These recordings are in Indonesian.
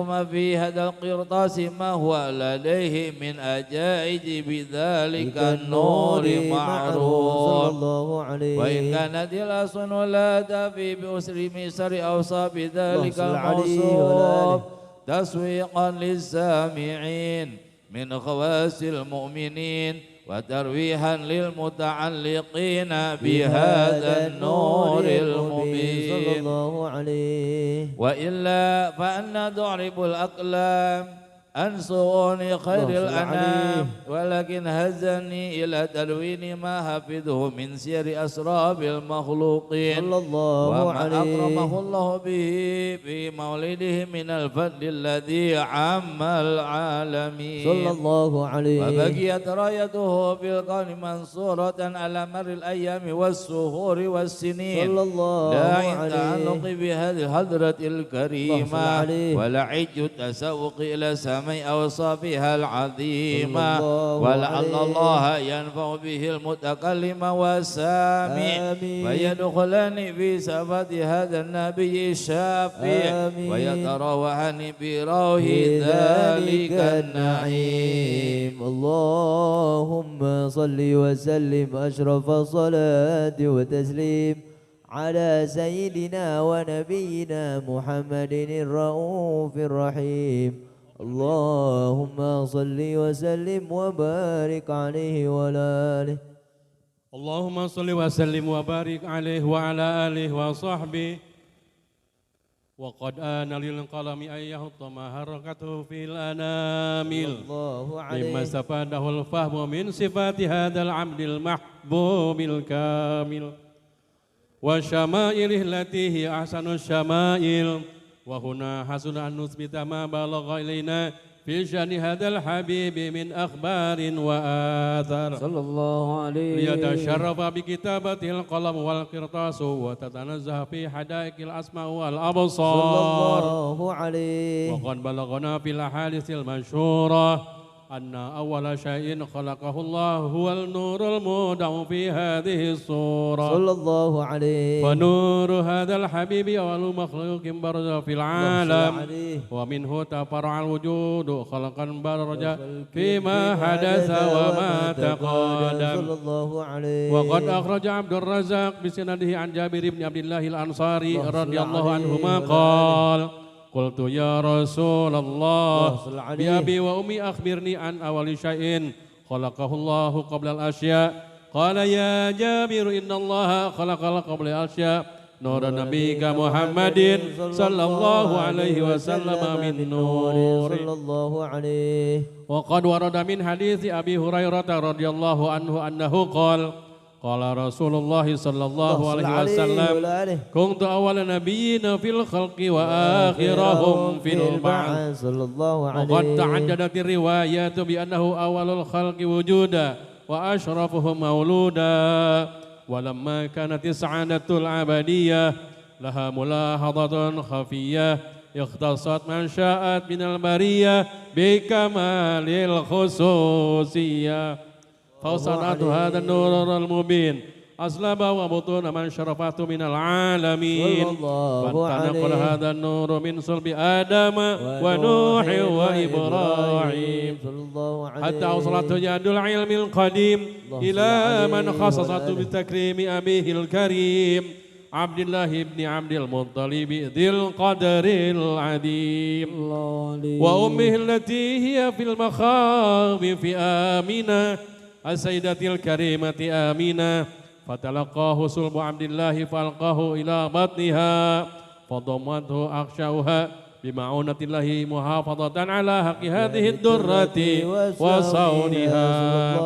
وما في هذا القرطاس ما هو لديه من أجائب بذلك النور معروف وإن كانت الأصل ولا تفي بأسر ميسر أوصى بذلك الموصوف تسويقا للسامعين من خواص المؤمنين وترويحا للمتعلقين بهذا النور المبين صلى الله عليه. وإلا فأنا ضعرب الأقلام عن صون خير الأنام ولكن هزني إلى تلوين ما حفظه من سير أسراب المخلوقين صلى الله عليه وما أكرمه الله به في مولده من الفضل الذي عم العالمين صلى الله عليه. وبقيت رايته في الكون منصورة على مر الأيام والشهور والسنين صلى الله عليه لا تعلق بهذه الحضرة الكريمة ولا عج التسوق إلى سماء أوصافها العظيمة ولعل الله ينفع به المتكلم والسامع ويدخلني في صفات هذا النبي الشافع ويتروحني بروح ذلك النعيم. اللهم صل وسلم أشرف الصلاة وتسليم على سيدنا ونبينا محمد الرؤوف الرحيم. اللهم صل وسلم وبارك عليه وعلى آله. اللهم صل وسلم وبارك عليه وعلى آله وصحبه. وقد آن للقلم أن يحط ما حركته في الأنامل مما استفاده الفهم من صفات هذا العبد المحبوب الكامل وشمائله التي هي أحسن الشمائل. وهنا حسن أن نثبت ما بلغ إلينا في شأن هذا الحبيب من أخبار وآثار صلى الله عليه ليتشرف بكتابته القلم والقرطاس وتتنزه في حدائق الأسماء والأبصار صلى الله عليه. وقد بلغنا في الأحاديث المشهورة أن أول شيء خلقه الله هو النور المودع في هذه الصورة صلى الله عليه. فنور هذا الحبيب أول مخلوق برز في العالم ومنه تفرع الوجود خلقا برز فيما حدث وما تقدم صلى الله عليه. وقد أخرج عبد الرزاق بسنده عن جابر بن عبد الله الأنصاري رضي الله عنهما قال قلت يا رسول الله بأبي وأمي أخبرني عن أول شيء خلقه الله قبل الأشياء. قال يا جابر إن الله خلق قبل الأشياء نور نبيك محمد صلى الله عليه وسلم من نور صلى الله عليه. وقد ورد من حديث أبي هريرة رضي الله عنه أنه قال قال رسول الله صلى الله عليه وسلم كنت أول نبيين في الخلق وآخرهم في البعث. وقد تعددت الروايات بأنه أول الخلق وجودا وأشرفهم مولودا. ولما كانت السعادة العبدية لها ملاحظة خفية اختصت من شاءت من البرية بكمال الخصوصية فوصنعت هذا النور المبين أسلب وبطون من شرفته من العالمين فانتنقل هذا النور من صلب آدم ونوح وإبراهيم حتى وصلته يد العلم القديم إلى من خصصته بتكريم أبيه الكريم عبد الله بن عبد المطلب ذي القدر العظيم وأمه التي هي في المخاوف آمنة السيدة الكريمة آمنة فتلقاه صلب عبد الله فألقاه إلى بطنها فضمته أخشوها بمعونة الله محافظة على حق هذه الدرة وصونها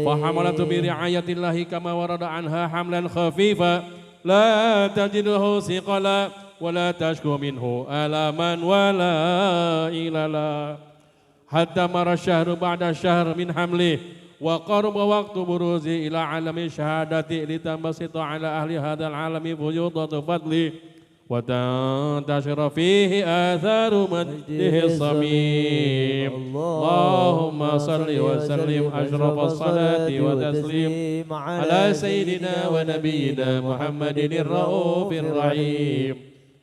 فحملته برعاية الله كما ورد عنها حملا خفيفا لا تجده ثقلا ولا تشكو منه آلاما ولا إللا حتى مر الشهر بعد الشهر من حمله وقرب وقت بروزه إلى عالم الشهادة لتنبسط على أهل هذا العالم فيوضة فضله وتنتشر فيه آثار مجده الصميم. اللهم صل وسلم أشرف الصلاة وتسليم على سيدنا ونبينا محمد الرؤوف الرحيم.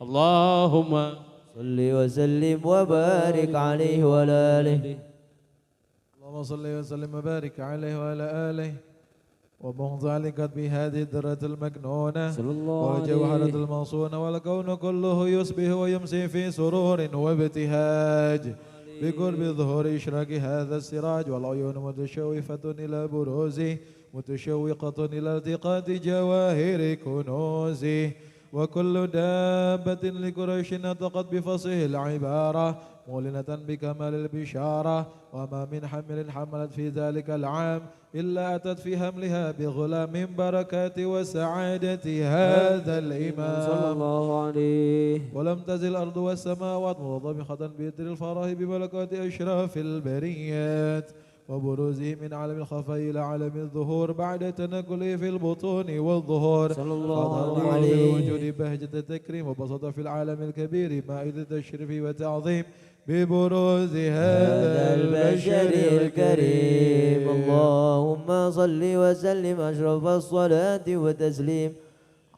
اللهم صل وسلم وبارك عليه وعلى آله. اللهم صل وسلم وبارك عليه وعلى آله. ومنزلقت بهذه الذرة المكنونة والجوهرة الموصونة والكون كله يصبح ويمسي في سرور وابتهاج بقرب ظهور إشراق هذا السراج، والعيون متشوفة إلى بروزه متشوقة إلى التقاط جواهر كنوزه. وكل دابة لقريش نطقت بفصح العبارة مولنة بكمال البشارة، وما من حمل حملت في ذلك العام إلا أتت في حملها بغلام من بركات وسعادة هذا الإمام صلى الله عليه. ولم تزل الأرض والسماوات مضبخة بإثر الفرح بملكات أشراف البريات وبروزه من عالم الخفاء إلى عالم الظهور بعد تنقله في البطون والظهور. صلى الله فأظهر عليه. في الوجود بهجة التكريم وبسط في العالم الكبير مائدة التشريف والتعظيم ببروز هذا البشر الكريم. اللهم صل وسلم أشرف الصلاة وتسليم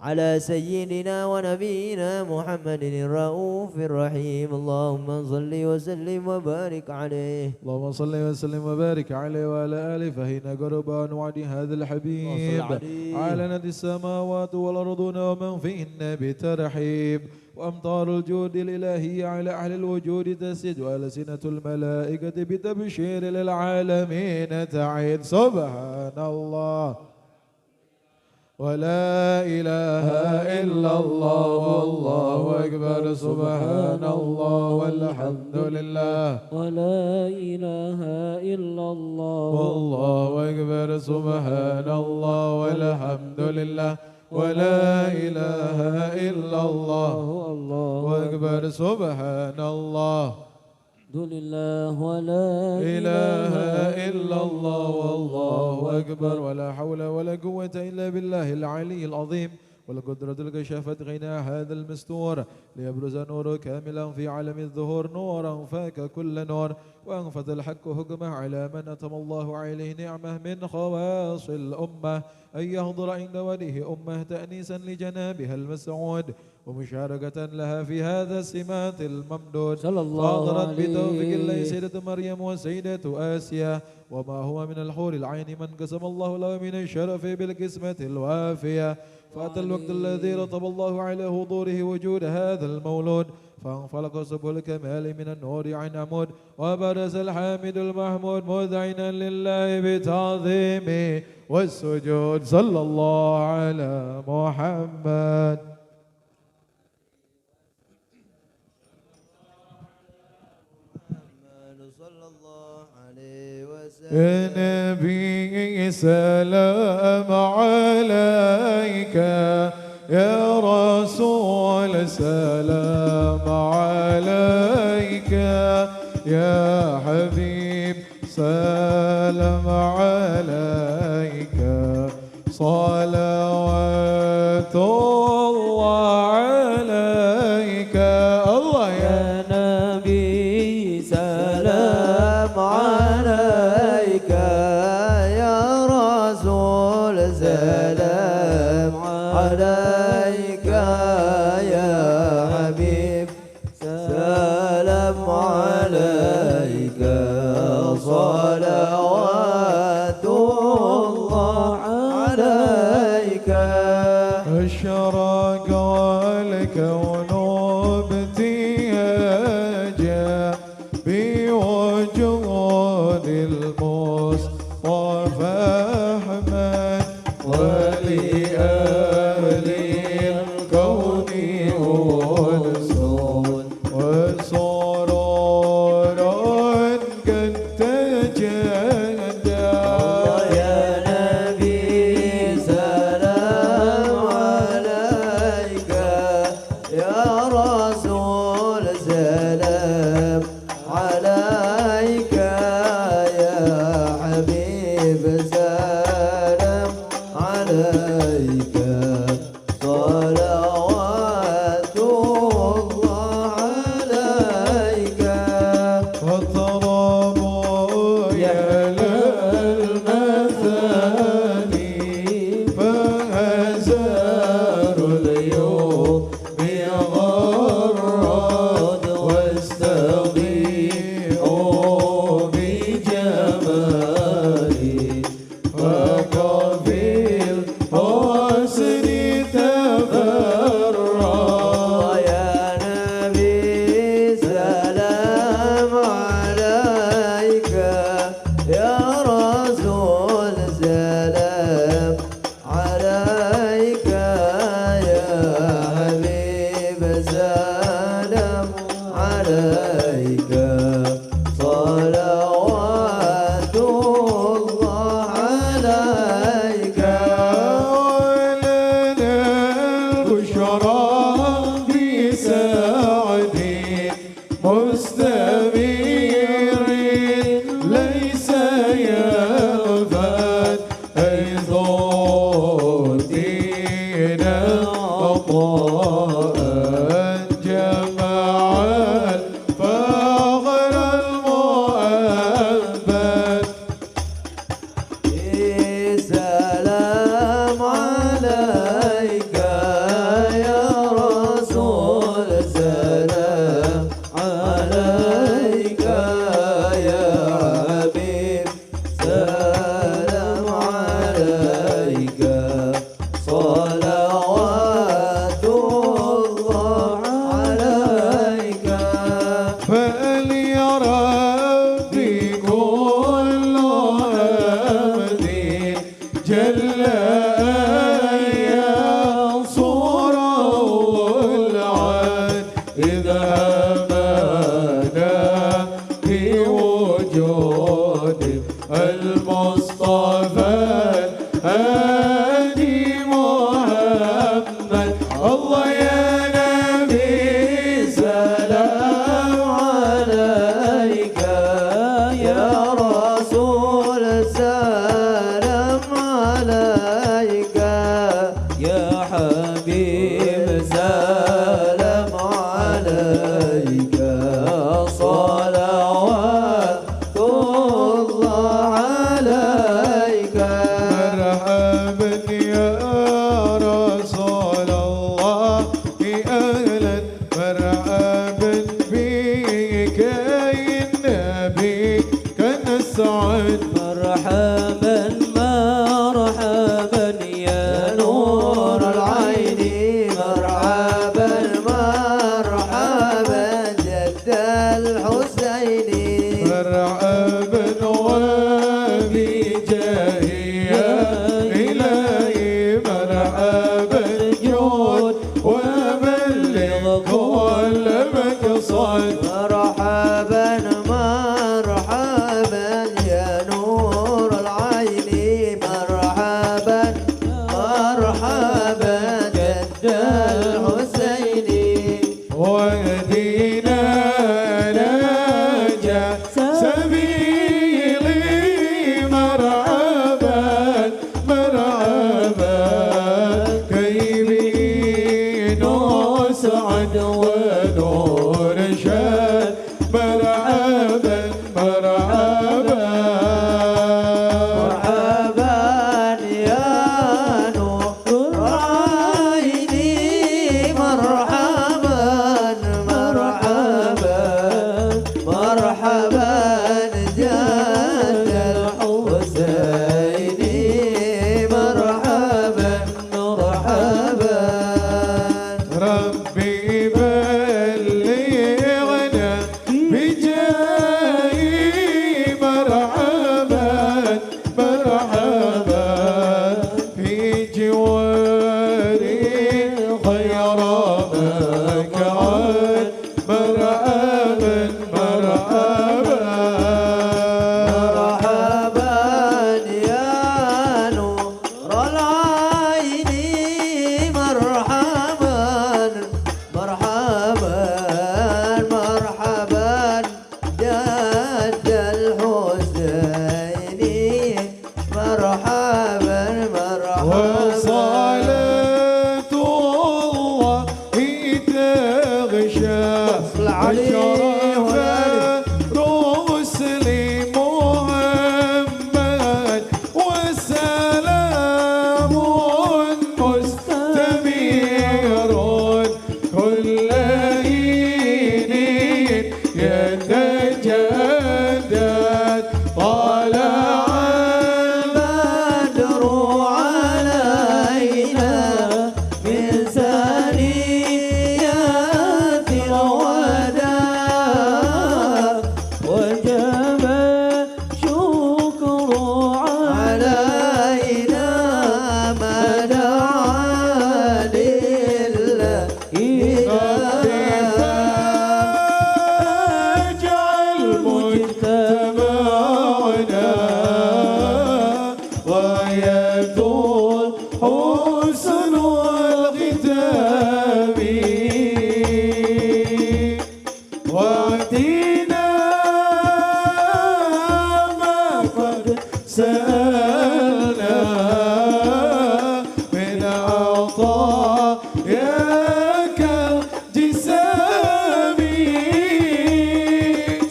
على سيدنا ونبينا محمد الرؤوف الرحيم. اللهم صل وسلم وبارك عليه. اللهم صل وسلم وبارك عليه وعلى آله. فهنا قرب عن وعد هذا الحبيب أعلنت السماوات والأرضون ومن فيهن بترحيب، وأمطار الجود الإلهي على أهل الوجود تسد، وألسنة الملائكة بتبشير للعالمين تعيد. سبحان الله ولا إله إلا الله والله أكبر. سبحان الله والحمد لله ولا إله إلا الله والله أكبر. سبحان الله والحمد لله ولا إله إلا الله والله أكبر. سبحان الله الحمد لله ولا إله إلا الله والله أكبر. ولا حول ولا قوة إلا بالله العلي العظيم. والقدرة الكشافة غنى هذا المستور ليبرز نور كاملا في عالم الظهور نورا فاك كل نور، وأنفذ الحق حكمه على من أتم الله عليه نعمه من خواص الأمة أن يحضر عند وجه أمه تأنيسا لجنابها المسعود ومشاركة لها في هذا السمات الممدود. فاضرت بتوفيق الله سيدة مريم وسيدة آسيا وما هو من الحور العين من قسم الله له من الشرف بالقسمة الوافية. فأتى الوقت الذي رتب الله على حضوره وجود هذا المولود، فانفلق سبل الكمال من النور عن عمود، وبرز الحامد المحمود مذعنا لله بتعظيمه والسجود. صلى الله على محمد. يا نبي سلام عليك، يا رسول سلام عليك، يا حبيب سلام عليك، صلوات الله عليك. الله يا نبي سلام عليك، يا رسول سلام عليك، يا حبيب سلام عليك، صلوات الله عليك. أشرق الكون ابتهاجا بوجود المصطفى أحمد، ولأهل الكون أنس وسرور قد تجدى. يا نبي سلام عليك، يا رسول سلام عليك، يا حبيب سلام عليك، صلوات الله عليك. فاضربوا يا للمثاني فهزار اليوم غرد، كلا يا صورة والعين إذا همنا في وجود المصطفى الهادي محمد. الله يا نبي سلام عليك يا رسول سلام عليك يا حبيب سلام عليك صلوات الله عليك. مرحبا يا رسول الله أهلا مرحبا بك يا النبي كنسعد. مرحبا مرحبا يا نور العين مرحبا مرحبا جد الحسين مرحبا وبجاهي يا إلهي مرحبا جود وبلغ كل مقصد. مرحبا مرحبا يا نور العين مرحبا مرحبا جد الحسين وهدينا نجا سبيلي مرحبا مرحبا كيبي نسعد ونور شاد مرحبا مرحبا مرحبا يا نور عيني مرحبا مرحبا مرحبا جد الحسين مرحبا مرحبا. ربي بلغنا بجاهي مرحبا مرحبا في جواري خير مكان مرحبا مرحبا. مرحبا يا نور العين مرحبا مرحبا مرحبا جد الحسين مرحبا مرحبا. وصلاة الله تغشى أشرف رسل محمد وسلام مستمر كل حين يتجدد. طلع البدر علينا من ثنيات الوداع وجب الشكر علينا ما دعا لله اجعل مجتمعنا ويطول حسن الختام واعطينا ما قد سألنا من عطاياك الجسام.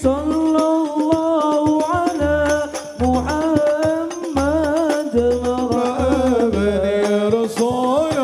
صلى الله على محمد مرحبا يا رسول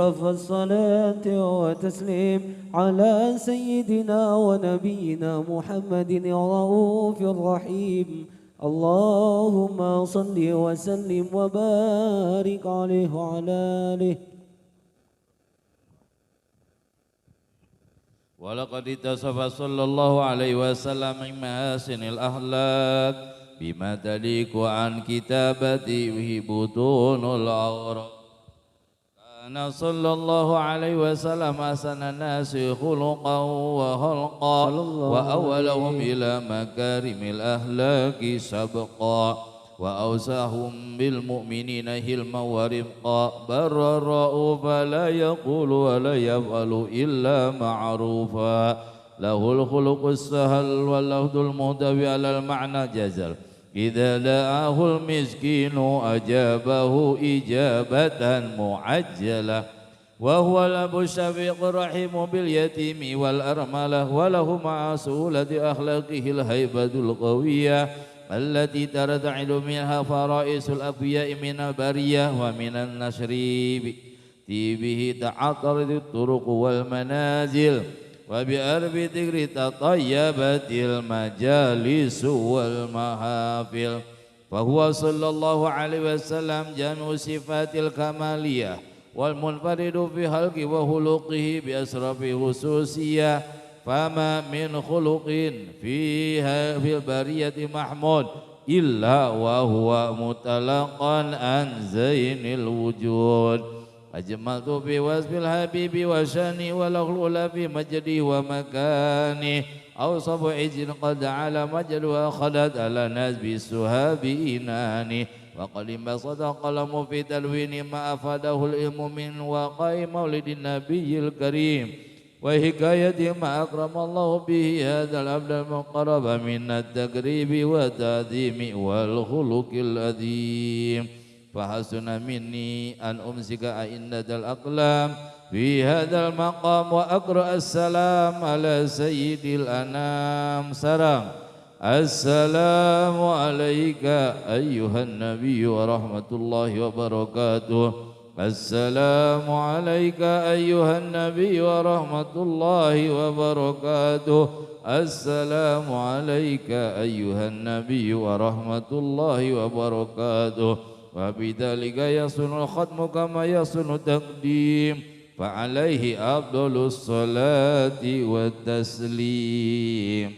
أشرف الصلاة والتسليم على سيدنا ونبينا محمد الرؤوف الرحيم. اللهم صل وسلم وبارك عليه وعلى آله. ولقد اتصف صلى الله عليه وسلم من محاسن الأخلاق بما تليق عن كتابته بطون الأوراق. كان صلى الله عليه وسلم أحسن الناس خلقا وخلقا وأولهم إلى مكارم الأخلاق سبقا وأوسعهم بالمؤمنين حلما ورفقا بر الرؤوف لا يقول ولا يفعل إلا معروفا له الخلق السهل واللفظ المهتوي على المعنى جزل إذا دعاه المسكين أجابه إجابة معجلة وهو الأب الشفيق الرحيم باليتيم والأرملة وله مع سهولة أخلاقه الهيبة القوية التي ترتعد منها فرائس الأقوياء من البرية ومن النشر به تعطرت الطرق والمنازل وبأرب ذكر تطيبت المجالس والمحافل فهو صلى الله عليه وسلم جامع صفات الكمالية والمنفرد في خلقه وخلقه بأسرف خصوصية فما من خلق فيها في البرية محمود إلا وهو متلقا عن زين الوجود أجملت بوصف الحبيب وشاني والأغلول في مجدي ومكاني أوصف عز قد على مجد وخلت على الناس بالسهاب إناني وقد انبسط قلم في تلوين ما أفاده العلم من وقع مولد النبي الكريم وحكاية ما أكرم الله به هذا العبد المقرب من التقريب والتعظيم والخلق العظيم فحسن مني أن أمسك أئنة الأقلام في هذا المقام وأقرأ السلام على سيد الأنام سلام السلام عليك أيها النبي ورحمة الله وبركاته السلام عليك أيها النبي ورحمة الله وبركاته السلام عليك أيها النبي ورحمة الله وبركاته وبذلك يصن الختم كما يصن التقديم فعليه أفضل الصلاة والتسليم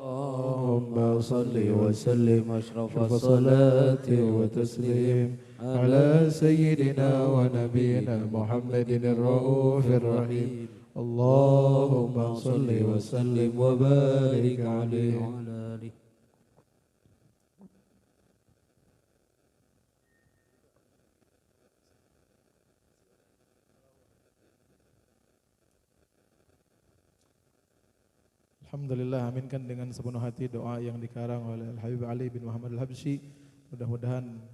اللهم صل وسلم أشرف الصلاة والتسليم على سيدنا ونبينا محمد الرؤوف الرحيم. اللهم صل وسلم وبارك عليه وعلى آله. Alhamdulillah, aminkan dengan sepenuh hati doa yang dikarang oleh Al-Habib Ali bin Muhammad Al-Habsyi. Mudah-mudahan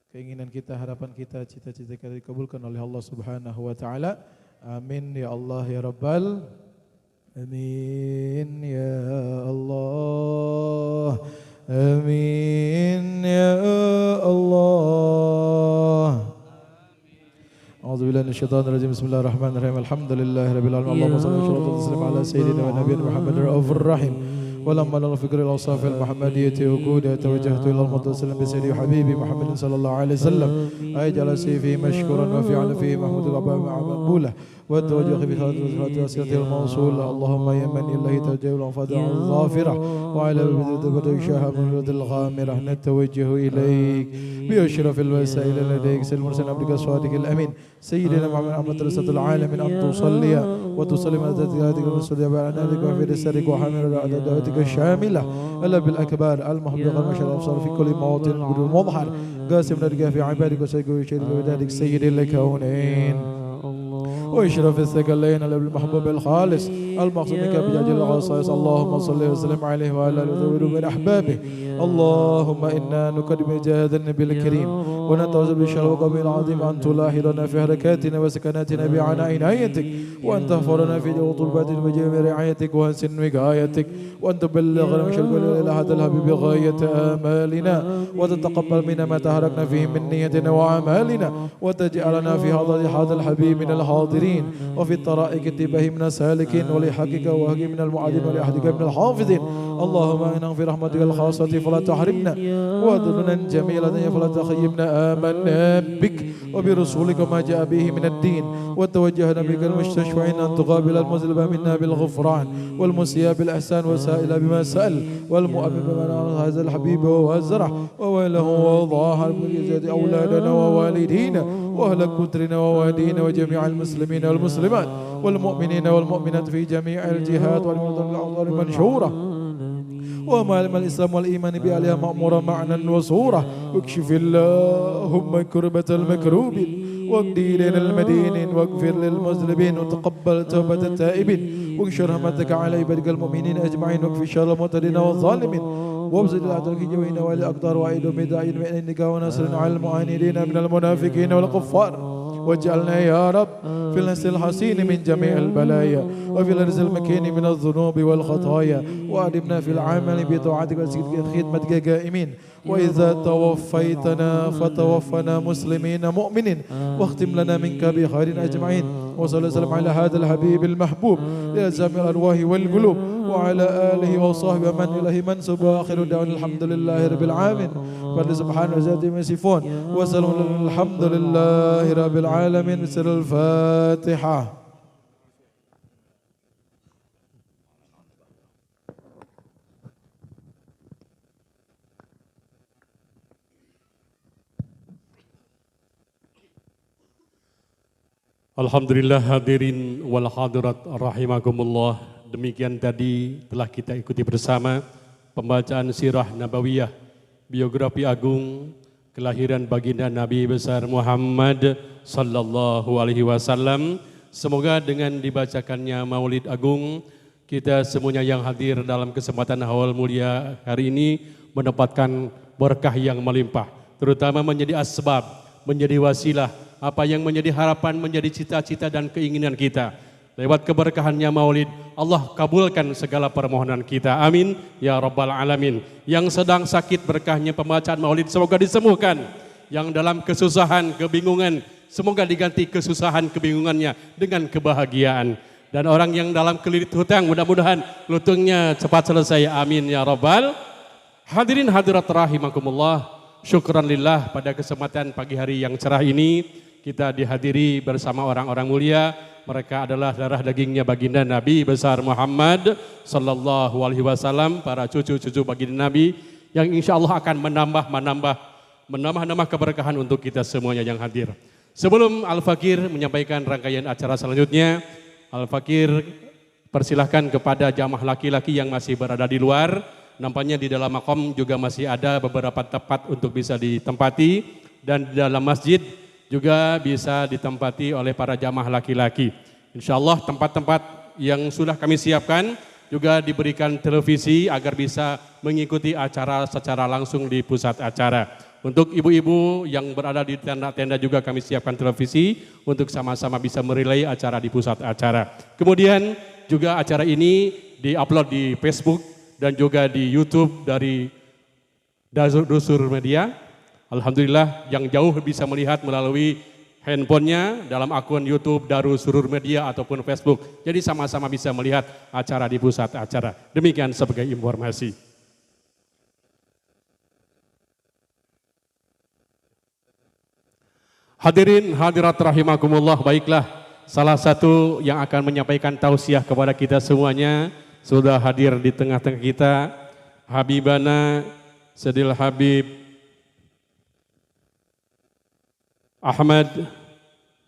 keinginan kita, harapan kita, cita-cita kita dikabulkan oleh Allah Subhanahu wa taala. Amin ya Allah ya Rabbal Amin ya Allah. Amin ya Allah. أعوذ بالله من الشيطان الرجيم بسم الله الرحمن الرحيم الحمد لله رب العالمين اللهم صل وسلم على سيدنا ونبينا محمد الرؤوف الرحيم ولما نرى فكر الأوصاف المحمدية وجودها توجهت إلى المتصل بسيدي وحبيبي محمد صلى الله عليه وسلم أجعل سيفي مشكورا وفعلا فيه محمود الأبا مقبولة والتوجه في خلال وسيلته الموصولة اللهم يا من الله توجه الأنفاذ الظافرة وعلى بدء شهاب الرد الغامرة نتوجه إليك بأشرف الوسائل لديك سيد المرسل عبدك الصادق الأمين سيدنا محمد أحمد رسول العالمين أن تصلي وتسلم على ذاتك والصلاة على نبيك وفي رسالك وحامل على دعوتك الشاملة ألا بالأكبار المحبوب المشهد الأبصار في كل مواطن القدر المظهر قاسم نرجع في عبادك وسيقول شيء لذلك سيد الكونين واشرف الثقلين المحبوب الخالص المقصود منك بجاج الخصائص اللهم صل وسلم عليه وعلى اله وصحبه من احبابه اللهم انا نقدم جهاد النبي الكريم ونتوسل بالشر وقبل العظيم أن تلاحظنا في حركاتنا وسكناتنا بعناء عنايتك، وأن تغفرنا في طلبات المجيء برعايتك وحسن وقايتك، وأن تبلغنا من شر إلى هذا الحبيب غاية آمالنا، وتتقبل منا ما تحركنا فيه من نيتنا وأعمالنا، وتجعلنا في هذا الحبيب من الحاضرين، وفي الطرائق اتباه من السالكين، ولحقك وهدي من المعادين، ولحدك من الحافظين. اللهم إنا في رحمتك الخاصة فلا تحرمنا، وأدلنا جميلة فلا تخيبنا. آمنا بك وبرسولك ما جاء به من الدين، وتوجهنا بك المستشفعين أن تقابل المذنب منا بالغفران، والمسيء بالإحسان، والسائل بما سأل، والمؤمن بما نال هذا الحبيب وزرع، وويله وظاهر بجزاء أولادنا ووالدينا وأهل كترنا ووالدينا وجميع المسلمين والمسلمات والمؤمنين والمؤمنات في جميع الجهات والأوطان المنشورة، ومعلم الإسلام والإيمان بأهلها مأمورة معنى وصورة. واكشف اللهم كربة المكروبين، واقضي لنا المدينين، واغفر للمذنبين، وتقبل توبة التائبين، وانشر رحمتك على عبادك المؤمنين أجمعين، واكفي شر المعتدين والظالمين، وابسط الأعداء الجوين والأقدار، وعيد بداعين بإذنك ونصر على المعاندين من المنافقين والكفار. واجعلنا يا رب في النسل الحسين من جميع البلايا، وفي الأرز المكين من الذنوب والخطايا، وأدمنا في العمل بطاعتك وخدمتك قائمين. وإذا توفيتنا فتوفنا مسلمين مؤمنين، واختم لنا منك بخير أجمعين. وصلى الله وسلم على هذا الحبيب المحبوب لأجمع الأرواح والقلوب، وعلى آله وصحبه من إليه منسوب، وآخر دعوانا الحمد لله رب العالمين. فضل سبحانه وتعالى ما يصفون، وسلام الحمد لله رب العالمين. بسر الفاتحة. Alhamdulillah hadirin wal hadirat rahimakumullah. Demikian tadi telah kita ikuti bersama pembacaan sirah nabawiyah, biografi agung kelahiran baginda Nabi besar Muhammad sallallahu alaihi wasallam. Semoga dengan dibacakannya Maulid Agung, kita semuanya yang hadir dalam kesempatan haul mulia hari ini mendapatkan berkah yang melimpah, terutama menjadi asbab, menjadi wasilah, apa yang menjadi harapan, menjadi cita-cita dan keinginan kita. Lewat keberkahannya Maulid, Allah kabulkan segala permohonan kita. Amin ya rabbal alamin. Yang sedang sakit berkahnya pembacaan Maulid semoga disembuhkan. Yang dalam kesusahan, kebingungan, semoga diganti kesusahan, kebingungannya dengan kebahagiaan. Dan orang yang dalam kelilit hutang, mudah-mudahan lutungnya cepat selesai. Amin ya rabbal. Hadirin hadirat rahimakumullah. Syukran lillah, pada kesempatan pagi hari yang cerah ini kita dihadiri bersama orang-orang mulia. Mereka adalah darah dagingnya baginda Nabi besar Muhammad sallallahu alaihi wasallam, para cucu-cucu baginda Nabi yang insya Allah akan menambah keberkahan untuk kita semuanya yang hadir. Sebelum Al-Fakir menyampaikan rangkaian acara selanjutnya, Al-Fakir persilahkan kepada jamaah laki-laki yang masih berada di luar. Nampaknya di dalam makom juga masih ada beberapa tempat untuk bisa ditempati, dan di dalam masjid juga bisa ditempati oleh para jamaah laki-laki. Insya Allah tempat-tempat yang sudah kami siapkan juga diberikan televisi agar bisa mengikuti acara secara langsung di pusat acara. Untuk ibu-ibu yang berada di tenda-tenda juga kami siapkan televisi untuk sama-sama bisa merelay acara di pusat acara. Kemudian juga acara ini di-upload di Facebook dan juga di YouTube dari Dusur Media. Alhamdulillah yang jauh bisa melihat melalui handphonenya dalam akun YouTube Darussurur Media ataupun Facebook. Jadi sama-sama bisa melihat acara di pusat acara. Demikian sebagai informasi. Hadirin hadirat rahimakumullah, baiklah, salah satu yang akan menyampaikan tausiah kepada kita semuanya sudah hadir di tengah-tengah kita, Habibana Sedil Habib Ahmad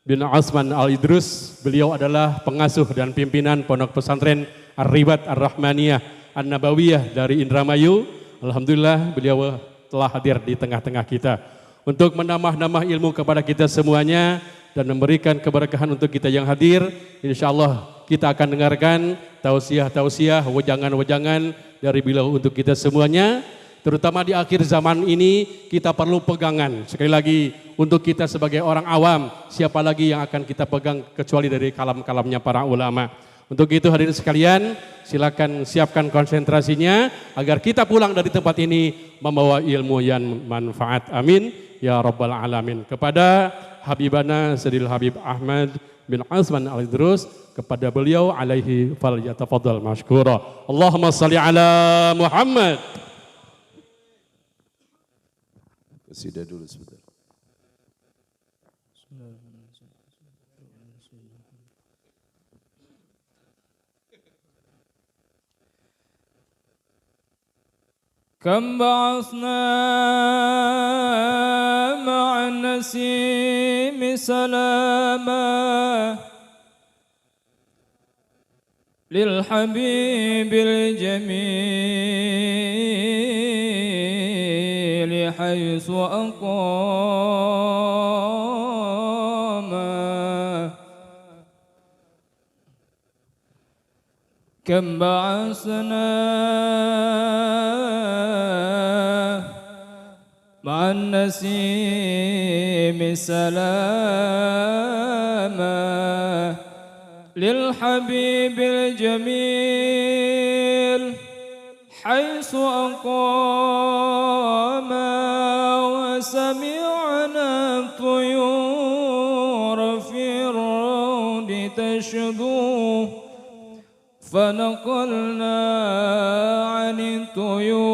bin Asman Al-Idrus. Beliau adalah pengasuh dan pimpinan Pondok Pesantren Ar-Ribat Ar-Rahmaniyah An-Nabawiyah dari Indramayu. Alhamdulillah beliau telah hadir di tengah-tengah kita untuk menambah-nambah ilmu kepada kita semuanya dan memberikan keberkahan untuk kita yang hadir. Insya Allah kita akan dengarkan tausiah-tausiah, wejangan-wejangan dari beliau untuk kita semuanya. Terutama di akhir zaman ini kita perlu pegangan. Sekali lagi untuk kita sebagai orang awam, siapa lagi yang akan kita pegang kecuali dari kalam-kalamnya para ulama. Untuk itu hadirin sekalian, silakan siapkan konsentrasinya agar kita pulang dari tempat ini membawa ilmu yang manfaat. Amin ya rabbal alamin. Kepada Habibana Sayyidil Habib Ahmad bin Azman Al-Idrus, kepada beliau alaihi falyatafaddal mashkura. Allahumma shalli ala Muhammad. Qasidah dulu sebentar. كم بعثنا مع النسيم سلاما للحبيب الجميل حيث أقام. كم بعثنا مع النسيم سلاما للحبيب الجميل حيث أقام. وسمعنا الطيور في الروض تشدو فنقلنا عن الطيور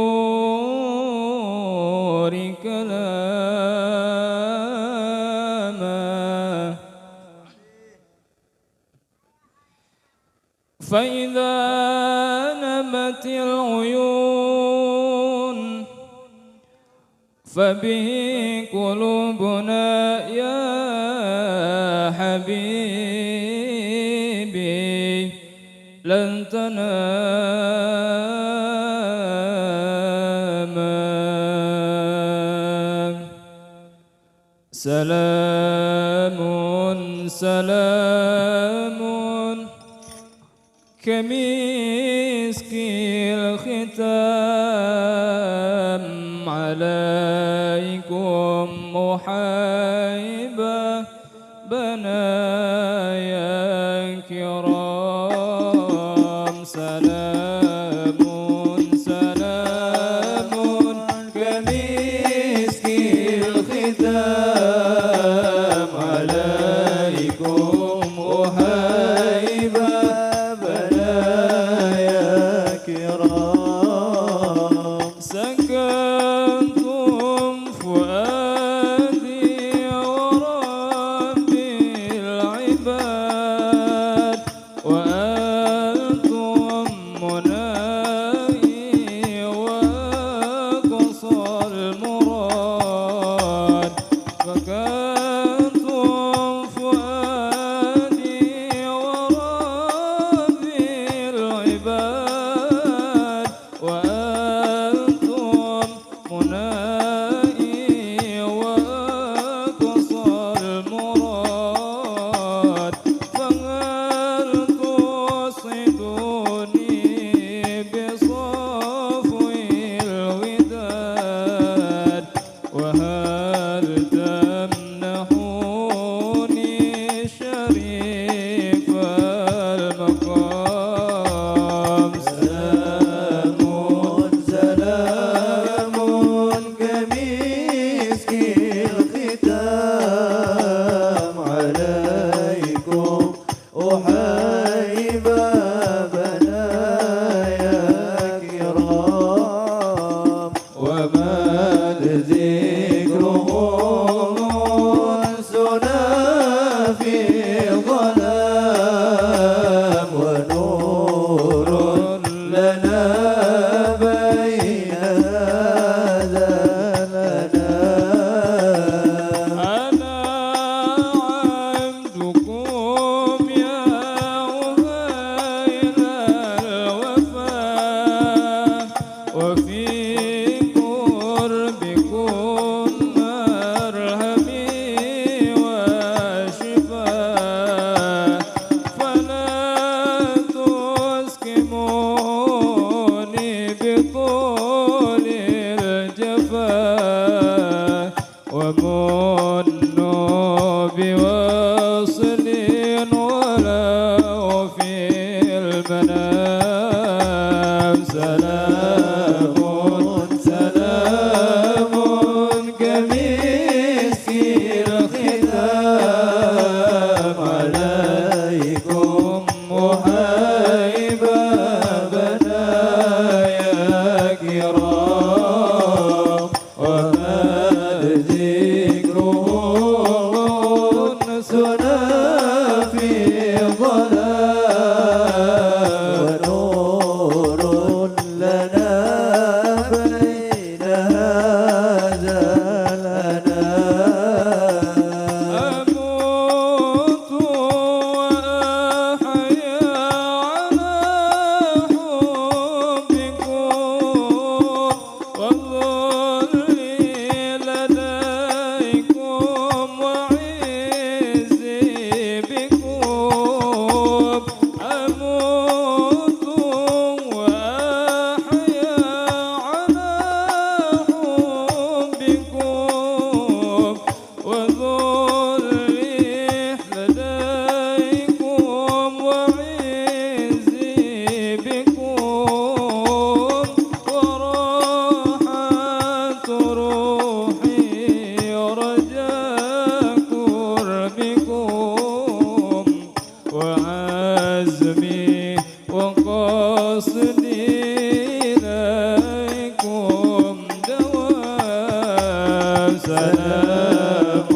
كلاما. فإذا نمت العيون فبه قلوبنا يا حبيبي لن تنام. سلام سلام كمسك الختام عليكم محيبا بنايا كرام. سلام سلام كمسك الختام عليكم محيبا بنايا كرام. سكنتم فؤادي وربي العباد وأنتم مناي وقصى المراد. فكنتم فؤادي وربي العباد وأنتم مناي وقصى المراد. فهل تصدوني بصفو الوداد وهل تمنحوني شريف المقام. سلام سلام كمسك الختام عليكم أحيبا بنايا كرام. وما ذكرهم أنسنا في ظلام ونور لنا بين هذا المنام. أنا عبدكم يا أهيل الوفاء وفي قربكم مرهمي وشفاء. فلا تسكموني سلام سلام كمسك الختام عليكم محيب بنايا كرام ومن ذكرهم أنسنا في ظلام ونور لنا بين هذا الأنام أموت وأحيا على حبكم وظلي لديكم وعزي بكم أموت وأحيا على حبكم وظلي لديكم وعزي بكم وراحة روحي ورجاء قربكم وعزمي وقصدي إليكم دوام سلام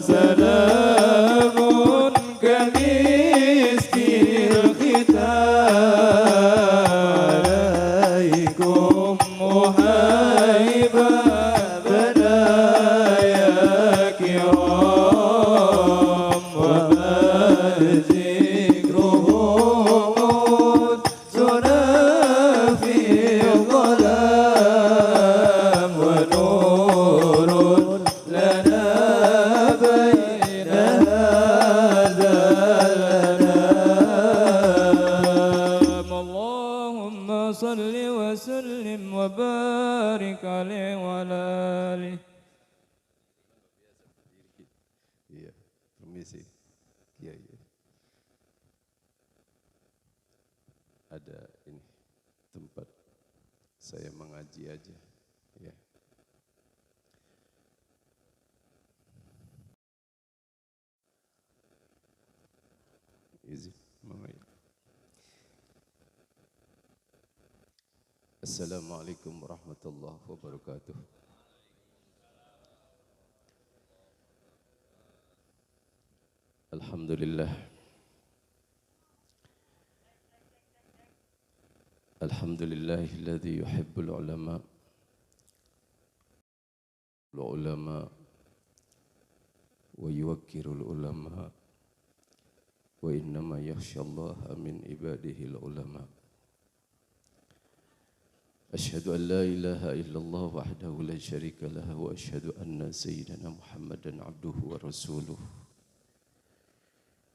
سلام كمسك الختام عليكم محيبا بنايا كرام وما ذكرهم أنسنا في ظلام ونور لنا بين هذا الأنام اللهم صل وسلم وبارك عليه وعلى آله. Iya, permisi. Iya, iya. Ada ini tempat saya mengaji aja. Ya. Izin, Mama. Assalamualaikum warahmatullahi wabarakatuh. Alhamdulillah. Alhamdulillahilladzi yuhibbul ulama wa yuwakkirul ulama wa innama yakhshallaha min ibadihil ulama. Asyhadu an la ilaha illallah wahdahu la syarika lah wa asyhadu anna sayyidana Muhammadan abduhu wa rasuluh.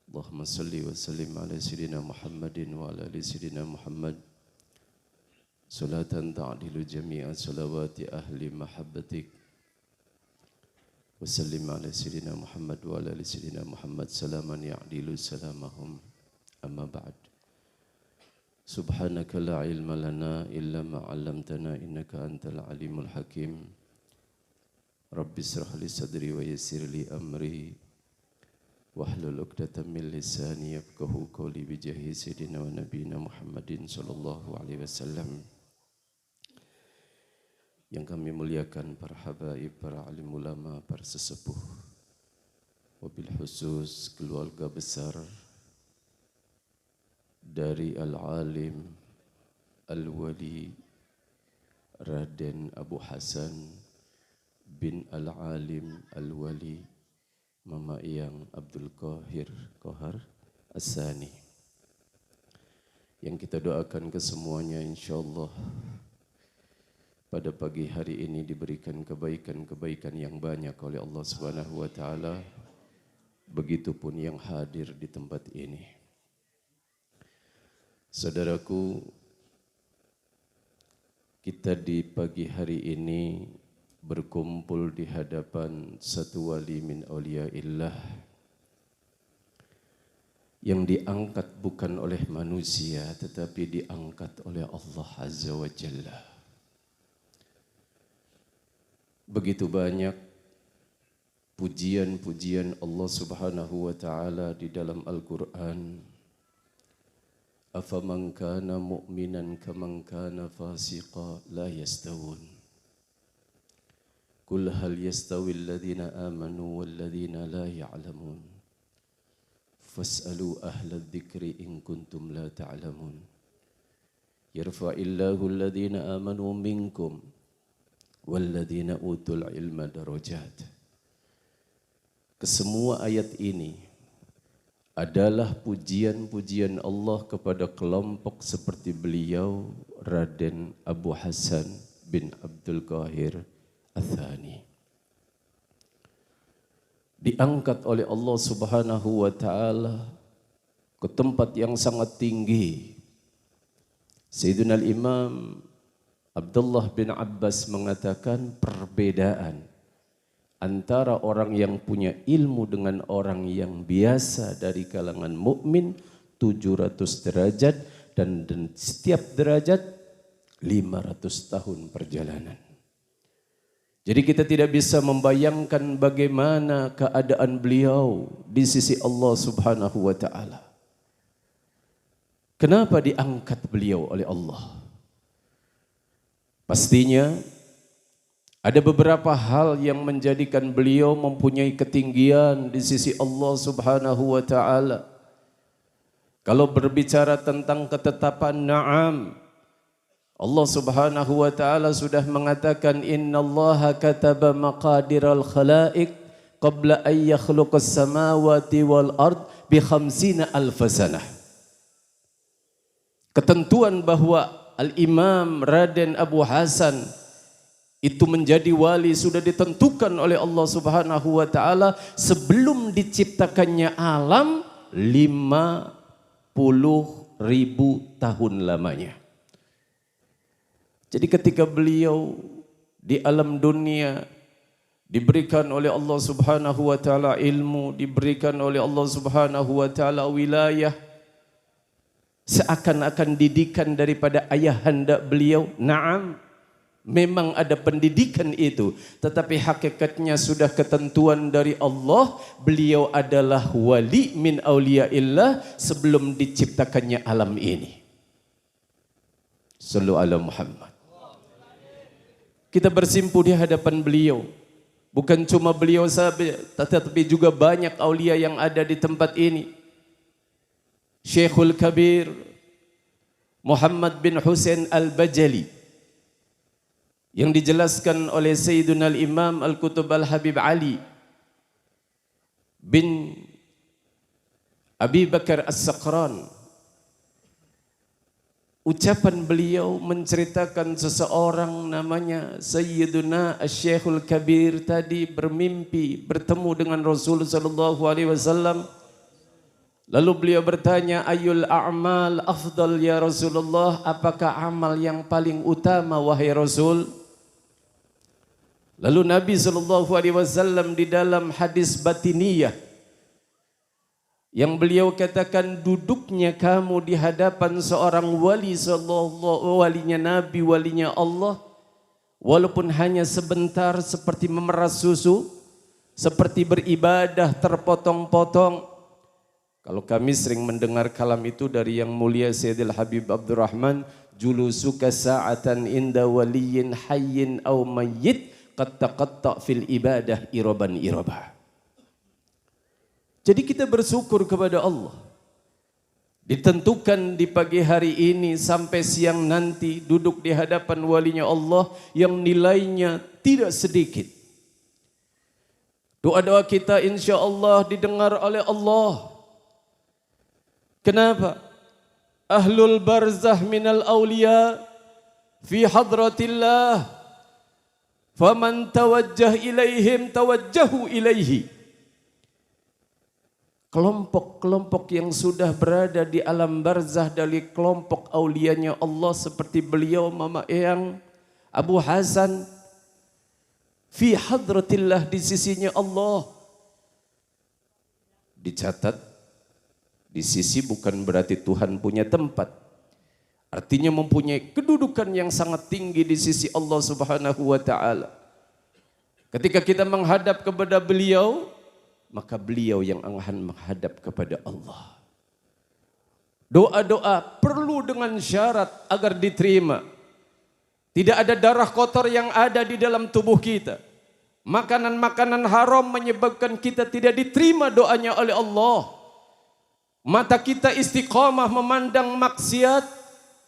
Allahumma salli wa sallim ala sayyidina Muhammadin wa ala ali sayyidina Muhammad salatan ta'dilu jami'a salawati ahli mahabbatik wa sallim ala sayyidina Muhammad wa ala ali sayyidina Muhammad salaman ya'dilu salamahum amma ba'd. Subhanaka la ilma lana illa ma 'allamtana innaka antal alimul hakim. Rabbi israh li sadri wa yassir li amri wahlul 'uqdatam min lisani yafqahu qawli bi jahi sayyidina wa nabiyina Muhammadin sallallahu alaihi wasallam. Yang kami muliakan para habaib, para alim ulama, para sesepuh, wabil khusus keluarga besar dari Al-Alim Al-Wali Raden Abu Hasan bin Al-Alim Al-Wali Mama Iyang Abdul Qahar As-Sani, yang kita doakan kesemuanya insyaallah pada pagi hari ini diberikan kebaikan-kebaikan yang banyak oleh Allah Subhanahu wa taala, begitupun yang hadir di tempat ini. Saudaraku, kita di pagi hari ini berkumpul di hadapan satu wali min auliyaillah yang diangkat bukan oleh manusia tetapi diangkat oleh Allah Azza wa Jalla. Begitu banyak pujian-pujian Allah Subhanahu wa taala di dalam Al-Qur'an. Afaman kana mu'minan kaman kana fasiqa la yastawun. Qul hal yastawi alladhina amanu wal ladzina la ya'lamun. Fas'alu ahla dzikri in kuntum la ta'lamun. Yarfa'illahu alladhina amanu minkum wal ladzina utul ilma darajat. Kesemua ayat ini adalah pujian-pujian Allah kepada kelompok seperti beliau Raden Abu Hasan bin Abdul Qahir Ats-Tsani. Diangkat oleh Allah Subhanahu wa taala ke tempat yang sangat tinggi. Sayyidina Imam Abdullah bin Abbas mengatakan perbedaan antara orang yang punya ilmu dengan orang yang biasa dari kalangan mukmin 700 derajat dan setiap derajat 500 tahun perjalanan. Jadi kita tidak bisa membayangkan bagaimana keadaan beliau di sisi Allah Subhanahu wa taala. Kenapa diangkat beliau oleh Allah? Pastinya ada beberapa hal yang menjadikan beliau mempunyai ketinggian di sisi Allah Subhanahu wa taala. Kalau berbicara tentang ketetapan na'am, Allah Subhanahu wa taala sudah mengatakan innallaha kataba maqadiral khalaiq qabla an yakhluqas samawati wal ard bi 50,000 sanah. Ketentuan bahwa Al-Imam Raden Abu Hasan itu menjadi wali sudah ditentukan oleh Allah Subhanahu wa taala sebelum diciptakannya alam 50.000 tahun lamanya. Jadi ketika beliau di alam dunia diberikan oleh Allah Subhanahu wa taala ilmu, diberikan oleh Allah Subhanahu wa taala wilayah, seakan-akan didikan daripada ayahanda beliau. Naam, memang ada pendidikan itu, tetapi hakikatnya sudah ketentuan dari Allah. Beliau adalah wali min auliyaillah sebelum diciptakannya alam ini. Sallu ala Muhammad. Kita bersimpu di hadapan beliau. Bukan cuma beliau saja, tetapi juga banyak aulia yang ada di tempat ini. Syekhul Kabir Muhammad bin Husain Al-Bajali yang dijelaskan oleh Sayyiduna Al-Imam Al-Qutub Al-Habib Ali bin Abi Bakar As-Saqran. Ucapan beliau menceritakan seseorang namanya Sayyiduna Asy-Syekhul Kabir tadi bermimpi bertemu dengan Rasul sallallahu alaihi wasallam. Lalu beliau bertanya, "Ayyul a'mal afdal ya Rasulullah?" Apakah amal yang paling utama wahai Rasul? Lalu Nabi sallallahu alaihi wasallam di dalam hadis batiniyah yang beliau katakan, duduknya kamu di hadapan seorang wali sallallahu walinya Nabi, walinya Allah, walaupun hanya sebentar, seperti memeras susu, seperti beribadah terpotong-potong. Kalau kami sering mendengar kalam itu dari yang mulia Sayyidil Habib Abdurrahman, julusuka sa'atan inda waliyin hayyin aw mayyit qad taqatta fil ibadah iraban irabah. Jadi kita bersyukur kepada Allah. Ditentukan di pagi hari ini sampai siang nanti duduk di hadapan walinya Allah yang nilainya tidak sedikit. Doa-doa kita insya Allah didengar oleh Allah. Kenapa? Ahlul barzah minal awliya fi hadratillah. Faman tawajjah ilaihim tawajjahu ilaihi. Kelompok-kelompok yang sudah berada di alam barzah dari kelompok aulianya Allah seperti beliau Mama Eyang Abu Hasan fi hadratillah, di sisinya Allah, dicatat, Di sisi bukan berarti Tuhan punya tempat. Artinya mempunyai kedudukan yang sangat tinggi di sisi Allah Subhanahu wa taala. Ketika kita menghadap kepada beliau, maka beliau yang akan menghadap kepada Allah. Doa-doa perlu dengan syarat agar diterima. Tidak ada darah kotor yang ada di dalam tubuh kita. Makanan-makanan haram menyebabkan kita tidak diterima doanya oleh Allah. Mata kita istiqamah memandang maksiat,